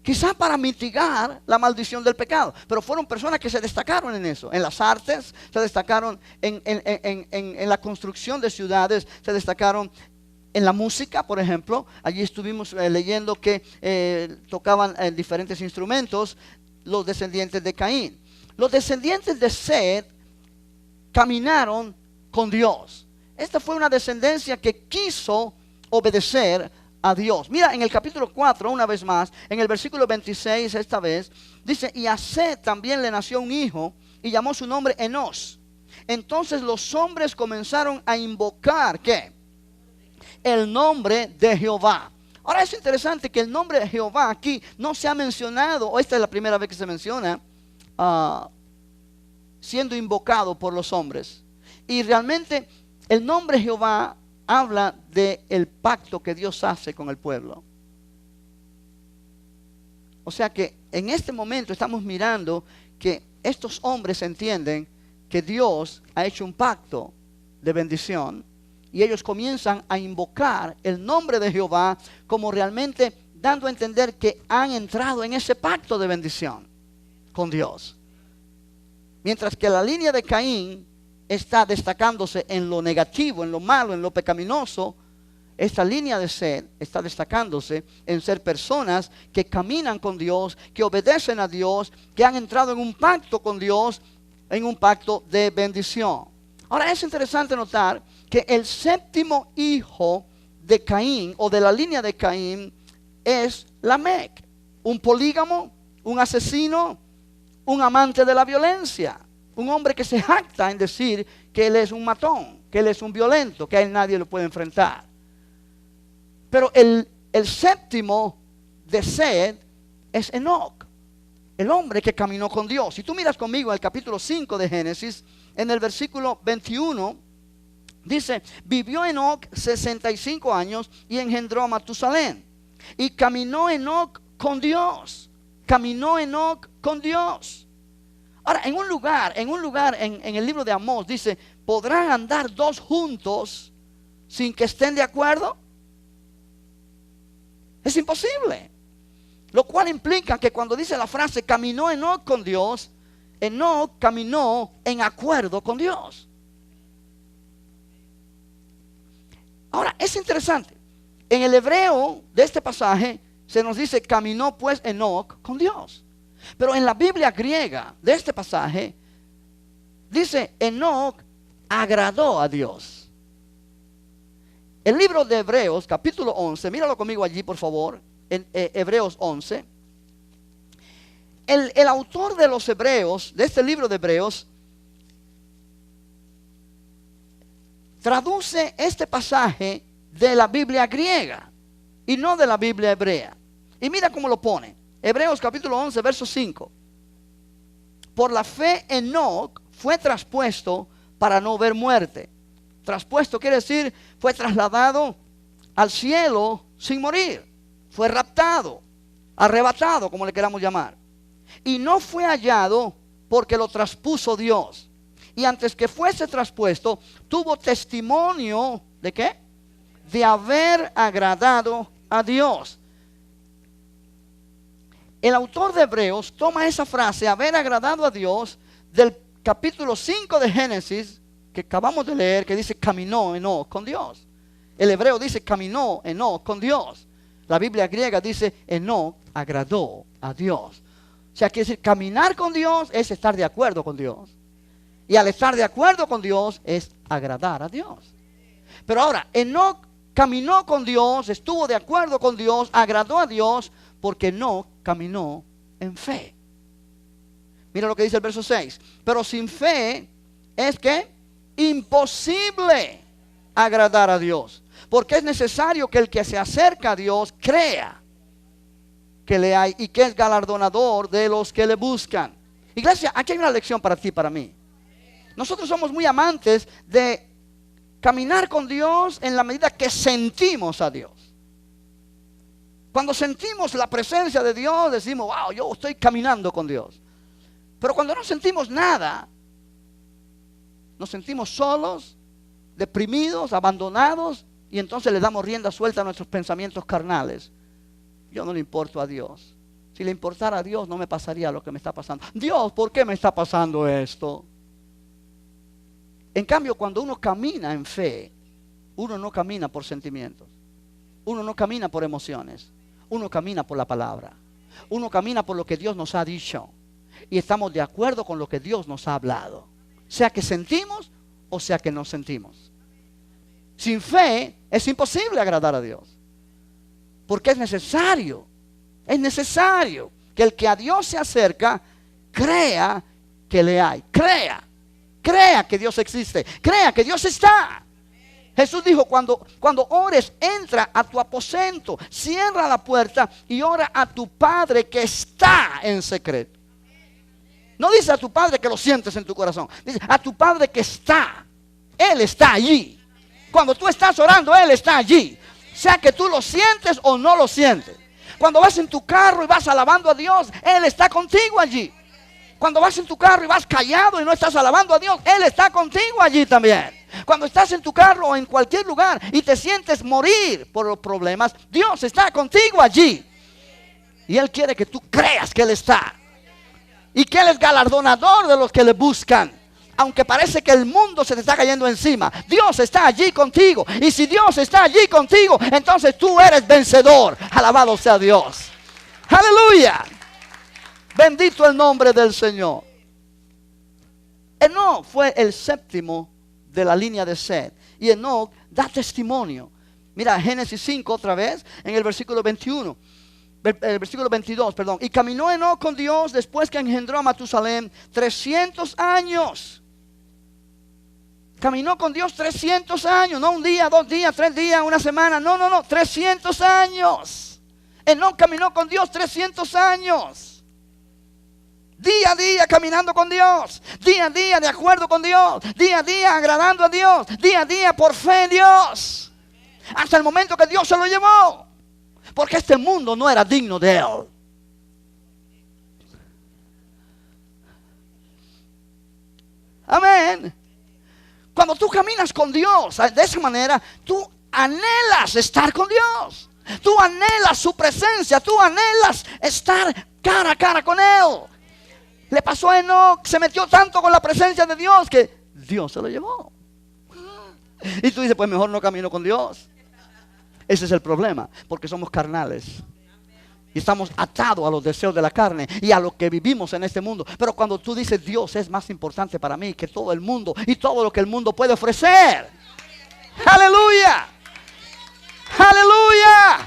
quizás para mitigar la maldición del pecado. Pero fueron personas que se destacaron en eso, en las artes, se destacaron en la construcción de ciudades, se destacaron en la música, por ejemplo. Allí estuvimos leyendo que tocaban diferentes instrumentos los descendientes de Caín. Los descendientes de Set caminaron con Dios. Esta fue una descendencia que quiso obedecer a Dios. Mira, en el capítulo 4, una vez más, en el versículo 26, esta vez, dice: y a Set también le nació un hijo, y llamó su nombre Enos. Entonces los hombres comenzaron a invocar, ¿qué? El nombre de Jehová. Ahora es interesante que el nombre de Jehová aquí no se ha mencionado, o esta es la primera vez que se menciona, siendo invocado por los hombres. Y realmente el nombre Jehová habla del pacto que Dios hace con el pueblo. O sea que en este momento estamos mirando que estos hombres entienden que Dios ha hecho un pacto de bendición. Y ellos comienzan a invocar el nombre de Jehová como realmente dando a entender que han entrado en ese pacto de bendición. con Dios. Mientras que la línea de Caín está destacándose en lo negativo, en lo malo, en lo pecaminoso, esta línea de Seth está destacándose en ser personas que caminan con Dios, que obedecen a Dios, que han entrado en un pacto con Dios, en un pacto de bendición. Ahora es interesante notar que el séptimo hijo de Caín, o de la línea de Caín, es Lamec, un polígamo, un asesino, un amante de la violencia, un hombre que se jacta en decir que él es un matón, que él es un violento, que a él nadie lo puede enfrentar. Pero el séptimo de Seth es Enoc, el hombre que caminó con Dios. Si tú miras conmigo en el capítulo 5 de Génesis, en el versículo 21, dice: vivió Enoc 65 años y engendró a Matusalén. Y caminó Enoc con Dios. Caminó Enoc con Dios. Ahora, en un lugar en el libro de Amós dice: ¿podrán andar dos juntos sin que estén de acuerdo? Es imposible. Lo cual implica que cuando dice la frase caminó Enoc con Dios, Enoc caminó en acuerdo con Dios. Ahora, es interesante. En el hebreo de este pasaje se nos dice: caminó pues Enoc con Dios. Pero en la Biblia griega de este pasaje dice: Enoc agradó a Dios. El libro de Hebreos, capítulo 11, míralo conmigo allí por favor, en Hebreos 11. El autor de los Hebreos, de este libro de Hebreos, traduce este pasaje de la Biblia griega y no de la Biblia hebrea. Y mira cómo lo pone. Hebreos capítulo 11, verso 5. Por la fe Enoc fue traspuesto para no ver muerte. Traspuesto quiere decir fue trasladado al cielo sin morir. Fue raptado, arrebatado, como le queramos llamar. Y no fue hallado porque lo traspuso Dios. Y antes que fuese traspuesto, tuvo testimonio ¿de qué? De haber agradado a Dios. El autor de Hebreos toma esa frase, haber agradado a Dios, del capítulo 5 de Génesis, que acabamos de leer, que dice caminó Enoc con Dios. El hebreo dice caminó Enoc con Dios. La Biblia griega dice Enoc agradó a Dios. O sea, quiere decir, caminar con Dios es estar de acuerdo con Dios. Y al estar de acuerdo con Dios es agradar a Dios. Pero ahora, Enoc caminó con Dios, estuvo de acuerdo con Dios, agradó a Dios, porque Enoc caminó en fe. Mira lo que dice el verso 6. Pero sin fe es que imposible agradar a Dios. Porque es necesario que el que se acerca a Dios crea que le hay y que es galardonador de los que le buscan. Iglesia, aquí hay una lección para ti y para mí. Nosotros somos muy amantes de caminar con Dios en la medida que sentimos a Dios. Cuando sentimos la presencia de Dios, decimos: wow, yo estoy caminando con Dios. Pero cuando no sentimos nada, nos sentimos solos, deprimidos, abandonados, y entonces le damos rienda suelta a nuestros pensamientos carnales. Yo no le importo a Dios. Si le importara a Dios, no me pasaría lo que me está pasando. Dios, ¿por qué me está pasando esto? En cambio, cuando uno camina en fe, uno no camina por sentimientos. Uno no camina por emociones. Uno camina por la palabra. Uno camina por lo que Dios nos ha dicho. Y estamos de acuerdo con lo que Dios nos ha hablado. Sea que sentimos o sea que no sentimos. Sin fe es imposible agradar a Dios. Porque es necesario que el que a Dios se acerca crea que le hay. Crea que Dios existe. Crea que Dios está. Jesús dijo: cuando ores, entra a tu aposento, cierra la puerta y ora a tu Padre que está en secreto. No dice a tu Padre que lo sientes en tu corazón. Dice a tu Padre que está. Él está allí. Cuando tú estás orando, Él está allí. Sea que tú lo sientes o no lo sientes. Cuando vas en tu carro y vas alabando a Dios, Él está contigo allí. Cuando vas en tu carro y vas callado y no estás alabando a Dios, Él está contigo allí también. Cuando estás en tu carro o en cualquier lugar y te sientes morir por los problemas, Dios está contigo allí. Y Él quiere que tú creas que Él está. Y que Él es galardonador de los que le buscan. Aunque parece que el mundo se te está cayendo encima, Dios está allí contigo. Y si Dios está allí contigo, entonces tú eres vencedor. Alabado sea Dios. Aleluya. Bendito el nombre del Señor. Enoc fue el séptimo de la línea de Set. Y Enoc da testimonio. Mira, Génesis 5 otra vez, en el versículo 21. El versículo 22, perdón. Y caminó Enoc con Dios después que engendró a Matusalem 300 años. Caminó con Dios 300 años. No un día, 2 días, 3 días, una semana. No, 300 años. Enoc caminó con Dios 300 años. Día a día caminando con Dios. Día a día de acuerdo con Dios. Día a día agradando a Dios. Día a día por fe en Dios. Hasta el momento que Dios se lo llevó. Porque este mundo no era digno de Él. Amén. Cuando tú caminas con Dios de esa manera, tú anhelas estar con Dios. Tú anhelas su presencia. Tú anhelas estar cara a cara con Él. Le pasó a Enoc, se metió tanto con la presencia de Dios que Dios se lo llevó. Y tú dices, pues mejor no camino con Dios. Ese es el problema, porque somos carnales. Y estamos atados a los deseos de la carne y a lo que vivimos en este mundo. Pero cuando tú dices, Dios es más importante para mí que todo el mundo y todo lo que el mundo puede ofrecer. Aleluya. Aleluya.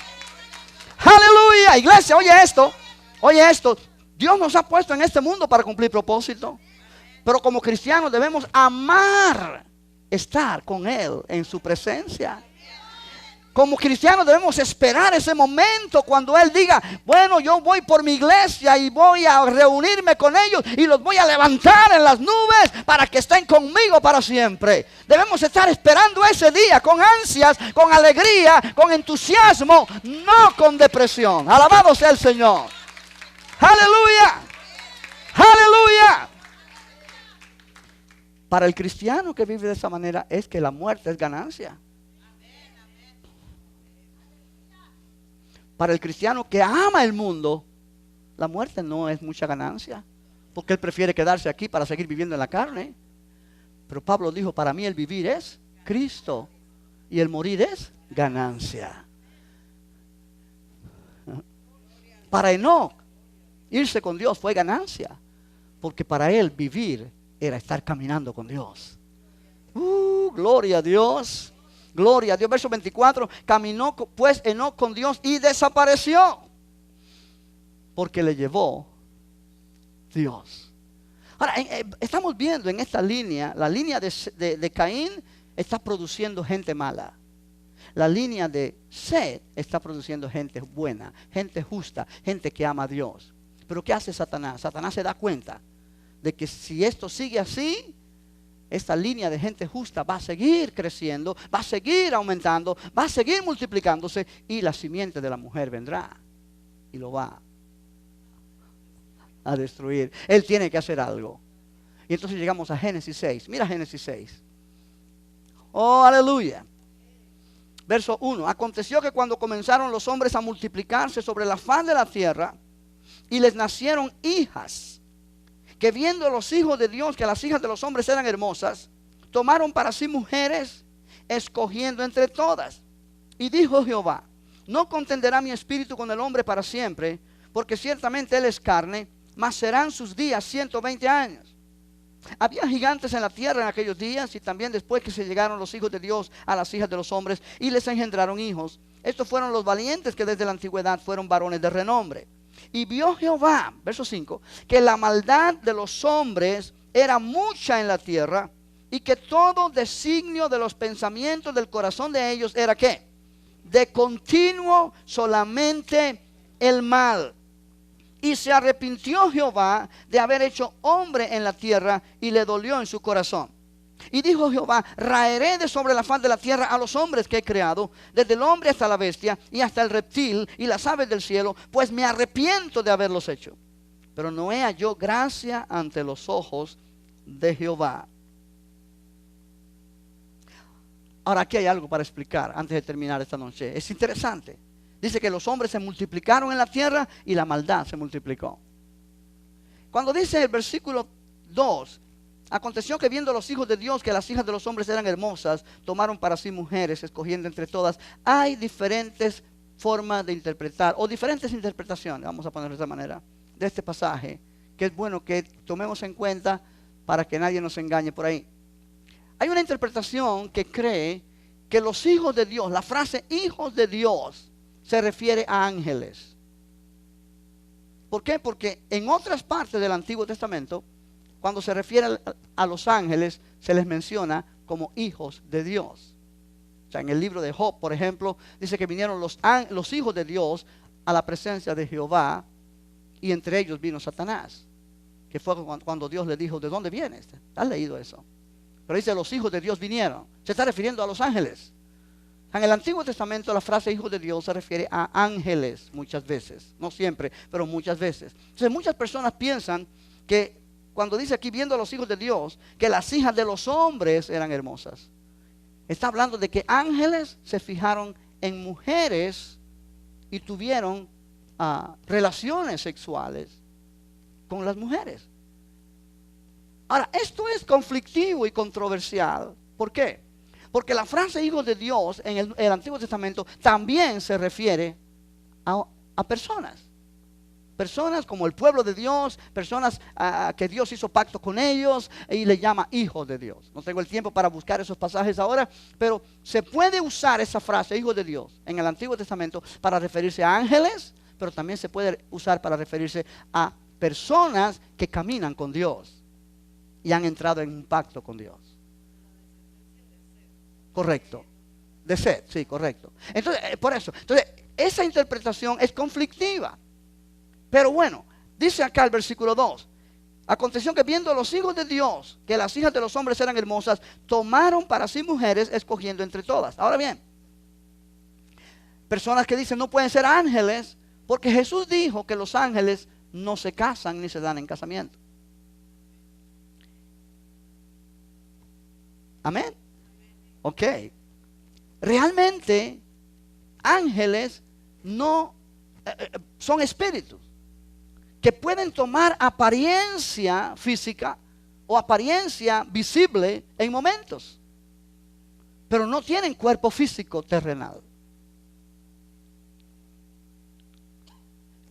Aleluya. Iglesia, oye esto. Oye esto. Dios nos ha puesto en este mundo para cumplir propósito. Pero como cristianos debemos amar estar con Él en su presencia. Como cristianos debemos esperar ese momento cuando Él diga, bueno, yo voy por mi iglesia y voy a reunirme con ellos y los voy a levantar en las nubes para que estén conmigo para siempre. Debemos estar esperando ese día con ansias, con alegría, con entusiasmo, no con depresión. Alabado sea el Señor. Aleluya. Aleluya. Para el cristiano que vive de esa manera es que la muerte es ganancia. Para el cristiano que ama el mundo, la muerte no es mucha ganancia, porque él prefiere quedarse aquí para seguir viviendo en la carne. Pero Pablo dijo, para mí el vivir es Cristo y el morir es ganancia. Para Enoc, irse con Dios fue ganancia, porque para él vivir era estar caminando con Dios. Gloria a Dios. Gloria a Dios. Verso 24. Caminó pues Enoc con Dios y desapareció, porque le llevó Dios. Ahora, estamos viendo en esta línea, la línea de Caín está produciendo gente mala. La línea de Set está produciendo gente buena, gente justa, gente que ama a Dios. Pero ¿qué hace Satanás? Satanás se da cuenta de que si esto sigue así, esta línea de gente justa va a seguir creciendo, va a seguir aumentando, va a seguir multiplicándose, y la simiente de la mujer vendrá y lo va a destruir. Él tiene que hacer algo. Y entonces llegamos a Génesis 6. Mira Génesis 6. Oh, aleluya. Verso 1. Aconteció que cuando comenzaron los hombres a multiplicarse sobre la faz de la tierra, y les nacieron hijas, que viendo los hijos de Dios que las hijas de los hombres eran hermosas, tomaron para sí mujeres, escogiendo entre todas. Y dijo Jehová, no contenderá mi espíritu con el hombre para siempre, porque ciertamente él es carne, mas serán sus días 120 años. Había gigantes en la tierra en aquellos días, y también después que se llegaron los hijos de Dios a las hijas de los hombres, y les engendraron hijos. Estos fueron los valientes que desde la antigüedad fueron varones de renombre. Y vio Jehová, verso 5, que la maldad de los hombres era mucha en la tierra, y que todo designio de los pensamientos del corazón de ellos era ¿qué? De continuo solamente el mal. Y se arrepintió Jehová de haber hecho hombre en la tierra, y le dolió en su corazón. Y dijo Jehová, raeré de sobre la faz de la tierra a los hombres que he creado, desde el hombre hasta la bestia, y hasta el reptil, y las aves del cielo, pues me arrepiento de haberlos hecho. Pero Noé halló gracia ante los ojos de Jehová. Ahora aquí hay algo para explicar antes de terminar esta noche. Es interesante. Dice que los hombres se multiplicaron en la tierra y la maldad se multiplicó. Cuando dice el versículo 2, aconteció que viendo los hijos de Dios que las hijas de los hombres eran hermosas, tomaron para sí mujeres, escogiendo entre todas. Hay diferentes formas de interpretar, o diferentes interpretaciones, vamos a ponerlo de esta manera, de este pasaje, que es bueno que tomemos en cuenta para que nadie nos engañe por ahí. Hay una interpretación que cree que los hijos de Dios, la frase hijos de Dios, se refiere a ángeles. ¿Por qué? Porque en otras partes del Antiguo Testamento, cuando se refiere a los ángeles, se les menciona como hijos de Dios. O sea, en el libro de Job, por ejemplo, dice que vinieron los hijos de Dios a la presencia de Jehová, y entre ellos vino Satanás, que fue cuando Dios le dijo, ¿de dónde vienes? ¿Has leído eso? Pero dice, los hijos de Dios vinieron. Se está refiriendo a los ángeles. En el Antiguo Testamento la frase hijo de Dios se refiere a ángeles muchas veces. No siempre, pero muchas veces. Entonces muchas personas piensan que cuando dice aquí viendo a los hijos de Dios, que las hijas de los hombres eran hermosas. Está hablando de que ángeles se fijaron en mujeres y tuvieron relaciones sexuales con las mujeres. Ahora, esto es conflictivo y controversial. ¿Por qué? Porque la frase hijos de Dios en el Antiguo Testamento también se refiere a personas. Personas como el pueblo de Dios, personas que Dios hizo pacto con ellos y le llama hijos de Dios. No tengo el tiempo para buscar esos pasajes ahora, pero se puede usar esa frase, hijos de Dios, en el Antiguo Testamento para referirse a ángeles, pero también se puede usar para referirse a personas que caminan con Dios y han entrado en un pacto con Dios. Correcto. De Seth, sí, correcto. Entonces, por eso, esa interpretación es conflictiva. Pero bueno, dice acá el versículo 2. Aconteció que viendo los hijos de Dios, que las hijas de los hombres eran hermosas, tomaron para sí mujeres, escogiendo entre todas. Ahora bien, personas que dicen no pueden ser ángeles, porque Jesús dijo que los ángeles no se casan ni se dan en casamiento. Amén. Ok. Realmente, ángeles no son espíritus que pueden tomar apariencia física o apariencia visible en momentos, pero no tienen cuerpo físico terrenal.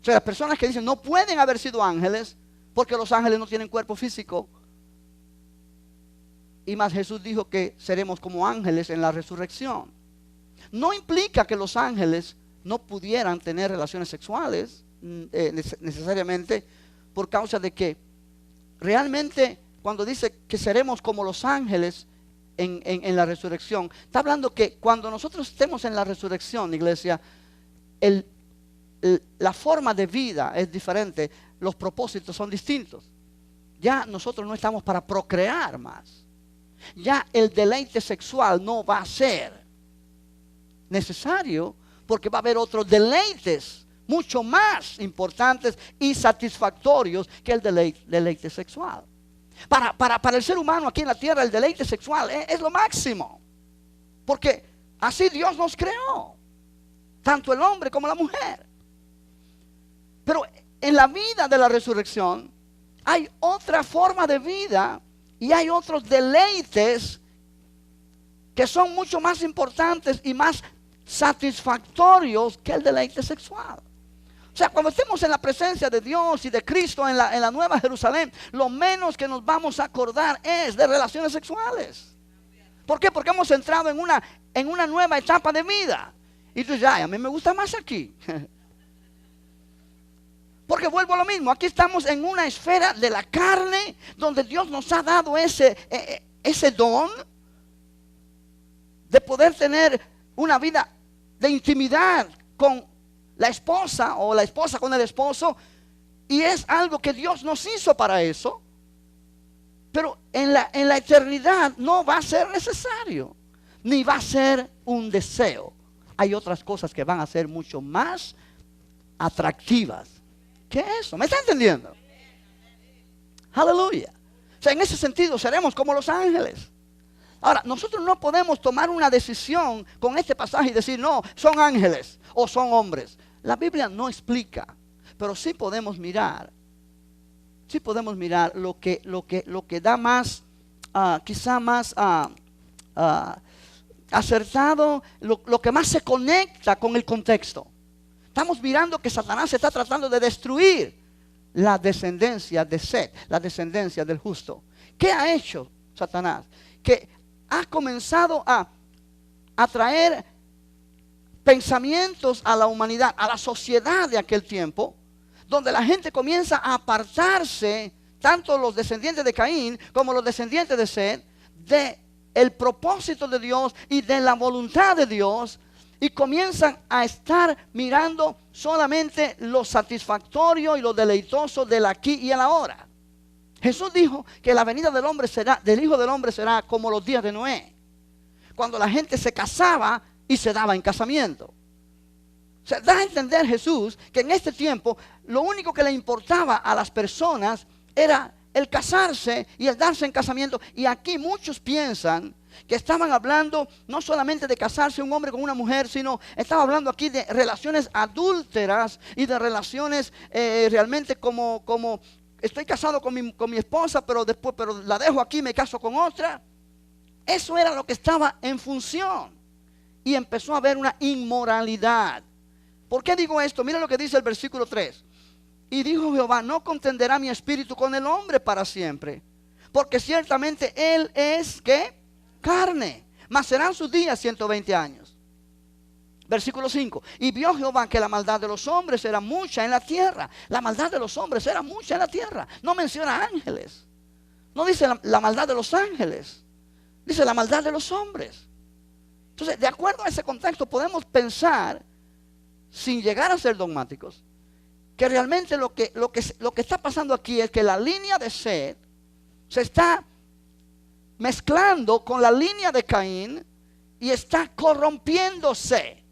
O sea, las personas que dicen no pueden haber sido ángeles porque los ángeles no tienen cuerpo físico. Y más Jesús dijo que seremos como ángeles en la resurrección. No implica que los ángeles no pudieran tener relaciones sexuales necesariamente, por causa de que realmente cuando dice que seremos como los ángeles en la resurrección, está hablando que cuando nosotros estemos en la resurrección, iglesia, la forma de vida es diferente, los propósitos son distintos. Ya nosotros no estamos para procrear más. Ya el deleite sexual no va a ser necesario, porque va a haber otros deleites mucho más importantes y satisfactorios que el deleite sexual. Para el ser humano aquí en la tierra, el deleite sexual es lo máximo, porque así Dios nos creó, tanto el hombre como la mujer. Pero en la vida de la resurrección hay otra forma de vida y hay otros deleites que son mucho más importantes y más satisfactorios que el deleite sexual. O sea, cuando estemos en la presencia de Dios y de Cristo en la Nueva Jerusalén, lo menos que nos vamos a acordar es de relaciones sexuales. ¿Por qué? Porque hemos entrado en una nueva etapa de vida. Y tú dices, a mí me gusta más aquí. Porque vuelvo a lo mismo, aquí estamos en una esfera de la carne donde Dios nos ha dado ese don de poder tener una vida de intimidad con la esposa o la esposa con el esposo, y es algo que Dios nos hizo para eso. Pero en la eternidad no va a ser necesario, ni va a ser un deseo. Hay otras cosas que van a ser mucho más atractivas que eso. ¿Me está entendiendo? Aleluya. O sea, en ese sentido seremos como los ángeles. Ahora, nosotros no podemos tomar una decisión con este pasaje y decir, no, son ángeles o son hombres. La Biblia no explica, pero sí podemos mirar sí podemos mirar lo que da más, quizá más acertado, lo que más se conecta con el contexto. Estamos mirando que Satanás está tratando de destruir la descendencia de Set, la descendencia del justo. ¿Qué ha hecho Satanás? Que ha comenzado a traer pensamientos a la humanidad, a la sociedad de aquel tiempo, donde la gente comienza a apartarse, tanto los descendientes de Caín como los descendientes de Set, de el propósito de Dios y de la voluntad de Dios, y comienzan a estar mirando solamente lo satisfactorio y lo deleitoso del aquí y el ahora. Jesús dijo que la venida del Hijo del Hombre será como los días de Noé, cuando la gente se casaba y se daba en casamiento. O sea, da a entender Jesús que en este tiempo lo único que le importaba a las personas era el casarse y el darse en casamiento. Y aquí muchos piensan que estaban hablando no solamente de casarse un hombre con una mujer, sino estaba hablando aquí de relaciones adúlteras y de relaciones realmente como estoy casado con mi esposa, pero la dejo aquí y me caso con otra. Eso era lo que estaba en función. Y empezó a haber una inmoralidad. ¿Por qué digo esto? Mira lo que dice el versículo 3. Y dijo Jehová: no contenderá mi espíritu con el hombre para siempre, porque ciertamente él es, ¿qué? Carne, mas serán sus días 120 años. Versículo 5. Y vio Jehová que la maldad de los hombres era mucha en la tierra. La maldad de los hombres era mucha en la tierra. No menciona ángeles. No dice la maldad de los ángeles. Dice la maldad de los hombres. Entonces, de acuerdo a ese contexto, podemos pensar, sin llegar a ser dogmáticos, que realmente lo que está pasando aquí es que la línea de Set se está mezclando con la línea de Caín y está corrompiéndose.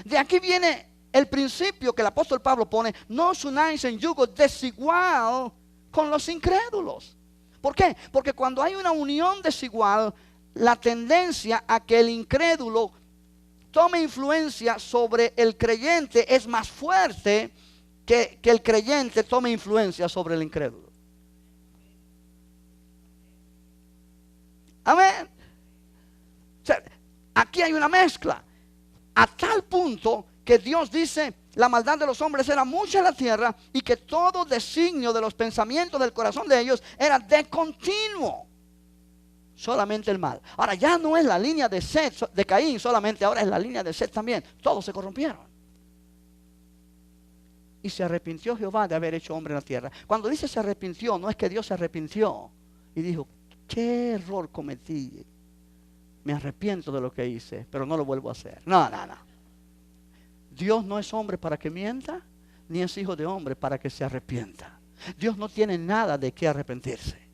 De aquí viene el principio que el apóstol Pablo pone: no os unáis en yugo desigual con los incrédulos. ¿Por qué? Porque cuando hay una unión desigual, la tendencia a que el incrédulo tome influencia sobre el creyente es más fuerte que el creyente tome influencia sobre el incrédulo. Amén. O sea, aquí hay una mezcla, a tal punto que Dios dice: la maldad de los hombres era mucha en la tierra, y que todo designio de los pensamientos del corazón de ellos era de continuo solamente el mal. Ahora ya no es la línea de Set, de Caín solamente, ahora es la línea de Set también. Todos se corrompieron. Y se arrepintió Jehová de haber hecho hombre en la tierra. Cuando dice se arrepintió, no es que Dios se arrepintió y dijo: qué error cometí, me arrepiento de lo que hice, pero no lo vuelvo a hacer. No. Dios no es hombre para que mienta, ni es hijo de hombre para que se arrepienta. Dios no tiene nada de qué arrepentirse.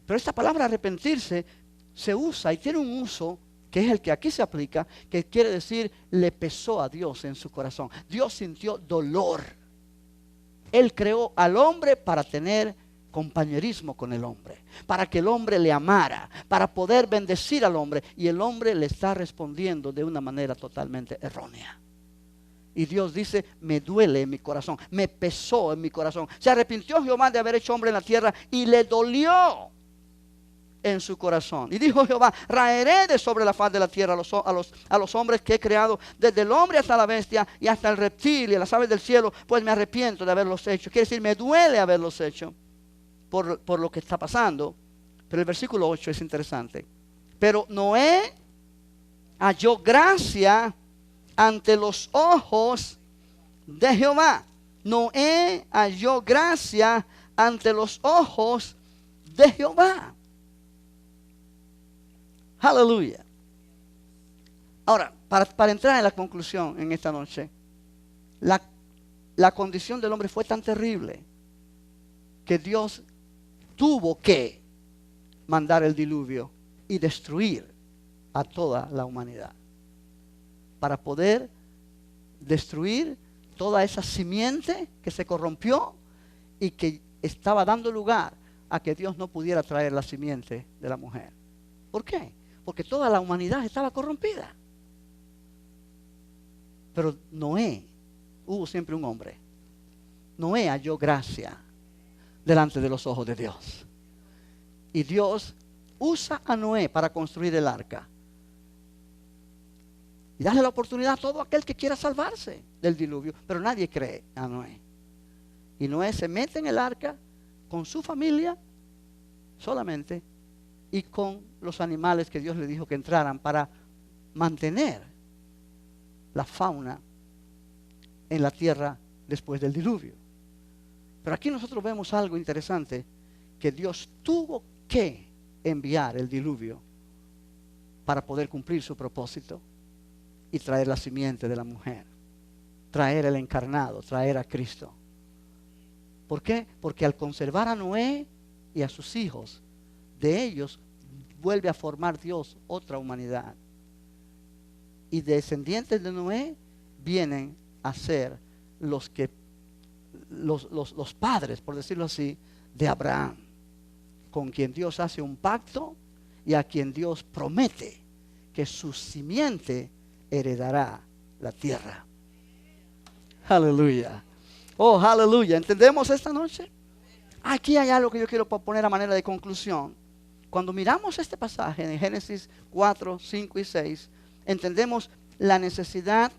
Pero esta palabra arrepentirse se usa y tiene un uso que es el que aquí se aplica, que quiere decir le pesó a Dios en su corazón. Dios sintió dolor. Él creó al hombre para tener compañerismo con el hombre, para que el hombre le amara, para poder bendecir al hombre, y el hombre le está respondiendo de una manera totalmente errónea. Y Dios dice: me duele en mi corazón, me pesó en mi corazón. Se arrepintió Jehová de haber hecho hombre en la tierra, y le dolió en su corazón. Y dijo Jehová: raeré de sobre la faz de la tierra a los hombres que he creado, desde el hombre hasta la bestia y hasta el reptil y a las aves del cielo, pues me arrepiento de haberlos hecho. Quiere decir, me duele haberlos hecho por lo que está pasando. Pero el versículo 8 es interesante. Pero Noé halló gracia ante los ojos de Jehová. Noé halló gracia ante los ojos de Jehová. Aleluya. Ahora, para entrar en la conclusión en esta noche, la condición del hombre fue tan terrible que Dios tuvo que mandar el diluvio y destruir a toda la humanidad, para poder destruir toda esa simiente que se corrompió y que estaba dando lugar a que Dios no pudiera traer la simiente de la mujer. ¿Por qué? Porque toda la humanidad estaba corrompida. Pero Noé, hubo siempre un hombre. Noé halló gracia. delante de los ojos de Dios. Y Dios usa a Noé para construir el arca. Y darle la oportunidad a todo aquel que quiera salvarse del diluvio. Pero nadie cree a Noé. Y Noé se mete en el arca con su familia solamente y con los animales que Dios le dijo que entraran para mantener la fauna en la tierra después del diluvio. Pero aquí nosotros vemos algo interesante, que Dios tuvo que enviar el diluvio para poder cumplir su propósito y traer la simiente de la mujer, traer el encarnado, traer a Cristo. ¿Por qué? Porque al conservar a Noé y a sus hijos, de ellos vuelve a formar Dios otra humanidad. Y descendientes de Noé vienen a ser los padres, por decirlo así, de Abraham, con quien Dios hace un pacto y a quien Dios promete que su simiente heredará la tierra. Aleluya. Oh, aleluya. ¿Entendemos esta noche? Aquí hay algo que yo quiero poner a manera de conclusión. Cuando miramos este pasaje en Génesis 4, 5 y 6, entendemos la necesidad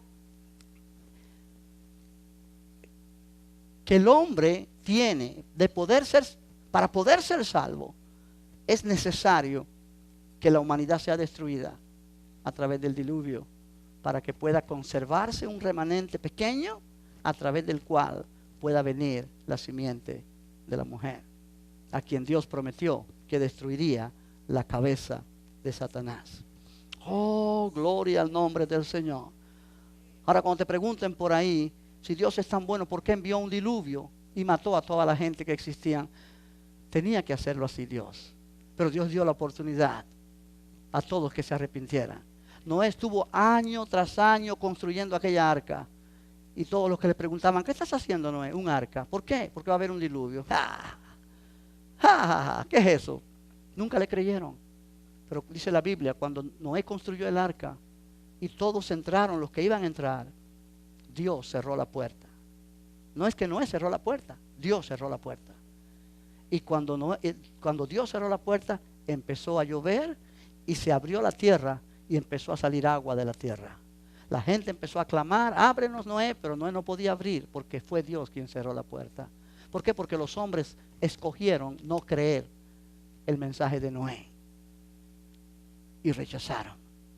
que el hombre tiene de poder ser, para poder ser salvo, es necesario que la humanidad sea destruida a través del diluvio, para que pueda conservarse un remanente pequeño a través del cual pueda venir la simiente de la mujer, a quien Dios prometió que destruiría la cabeza de Satanás. Oh, gloria al nombre del Señor. Ahora, cuando te pregunten por ahí, si Dios es tan bueno, ¿por qué envió un diluvio y mató a toda la gente que existían? Tenía que hacerlo así Dios. Pero Dios dio la oportunidad a todos que se arrepintieran. Noé estuvo año tras año construyendo aquella arca. Y todos los que le preguntaban, ¿qué estás haciendo, Noé? Un arca. ¿Por qué? Porque va a haber un diluvio. ¿Qué es eso? Nunca le creyeron. Pero dice la Biblia, cuando Noé construyó el arca y todos entraron, los que iban a entrar, Dios cerró la puerta. No es que Noé cerró la puerta, Dios cerró la puerta. Y cuando Dios cerró la puerta, empezó a llover y se abrió la tierra y empezó a salir agua de la tierra. La gente empezó a clamar, ábrenos Noé, pero Noé no podía abrir porque fue Dios quien cerró la puerta. ¿Por qué? Porque los hombres escogieron no creer el mensaje de Noé y rechazaron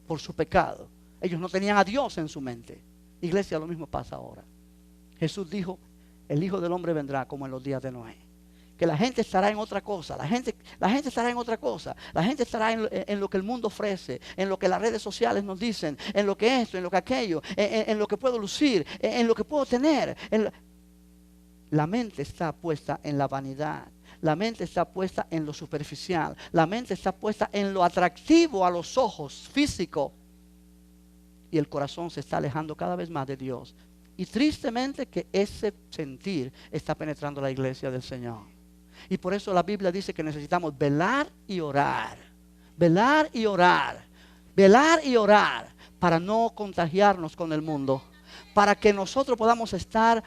por su pecado. Ellos no tenían a Dios en su mente. Iglesia, lo mismo pasa ahora. Jesús dijo, el Hijo del Hombre vendrá como en los días de Noé. Que la gente estará en otra cosa, la gente estará en otra cosa, la gente estará en lo que el mundo ofrece, en lo que las redes sociales nos dicen, en lo que esto, en lo que aquello, en lo que puedo lucir, en lo que puedo tener. La mente está puesta en la vanidad, la mente está puesta en lo superficial, la mente está puesta en lo atractivo a los ojos físico, y el corazón se está alejando cada vez más de Dios. Y tristemente que ese sentir está penetrando la iglesia del Señor. Y por eso la Biblia dice que necesitamos velar y orar. Velar y orar. Velar y orar para no contagiarnos con el mundo. Para que nosotros podamos estar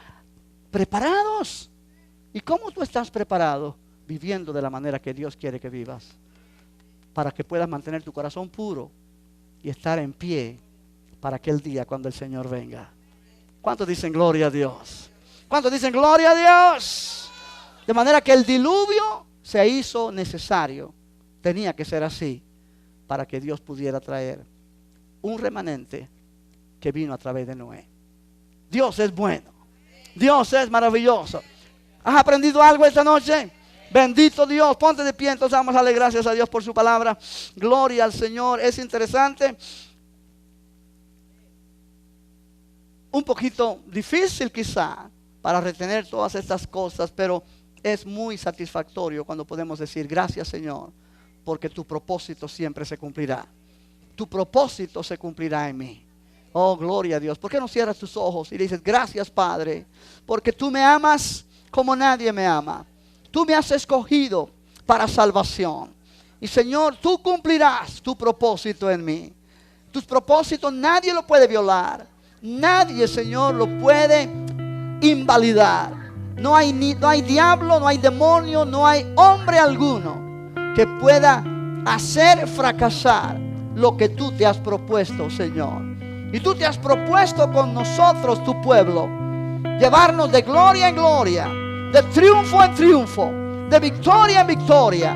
preparados. ¿Y cómo tú estás preparado? Viviendo de la manera que Dios quiere que vivas. Para que puedas mantener tu corazón puro y estar en pie para aquel día cuando el Señor venga. ¿Cuántos dicen gloria a Dios? ¿Cuántos dicen gloria a Dios? De manera que el diluvio se hizo necesario. Tenía que ser así para que Dios pudiera traer un remanente que vino a través de Noé. Dios es bueno. Dios es maravilloso. ¿Has aprendido algo esta noche? Bendito Dios. Ponte de pie, entonces vamos a darle gracias a Dios por su palabra. Gloria al Señor. Es interesante. Un poquito difícil quizá para retener todas estas cosas, pero es muy satisfactorio cuando podemos decir gracias Señor, porque tu propósito siempre se cumplirá. Tu propósito se cumplirá en mí. Oh, gloria a Dios. ¿Por qué no cierras tus ojos y le dices gracias Padre? Porque tú me amas como nadie me ama. Tú me has escogido para salvación. Y Señor, tú cumplirás tu propósito en mí. Tus propósitos nadie lo puede violar. Nadie, Señor, lo puede invalidar. No hay diablo, no hay demonio, no hay hombre alguno que pueda hacer fracasar lo que tú te has propuesto, Señor. Y tú te has propuesto con nosotros, tu pueblo, llevarnos de gloria en gloria, de triunfo en triunfo, de victoria en victoria,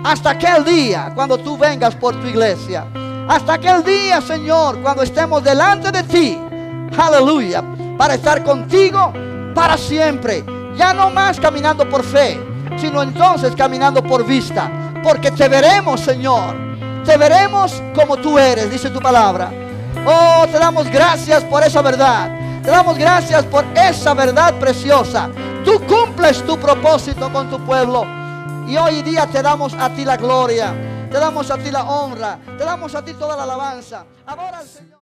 hasta aquel día cuando tú vengas por tu iglesia. Hasta aquel día, Señor, cuando estemos delante de ti, aleluya, para estar contigo para siempre. Ya no más caminando por fe, sino entonces caminando por vista, porque te veremos, Señor. Te veremos como tú eres, dice tu palabra. Oh, te damos gracias por esa verdad. Te damos gracias por esa verdad preciosa. Tú cumples tu propósito con tu pueblo. Y hoy día te damos a ti la gloria. Te damos a ti la honra. Te damos a ti toda la alabanza. Adora al Señor.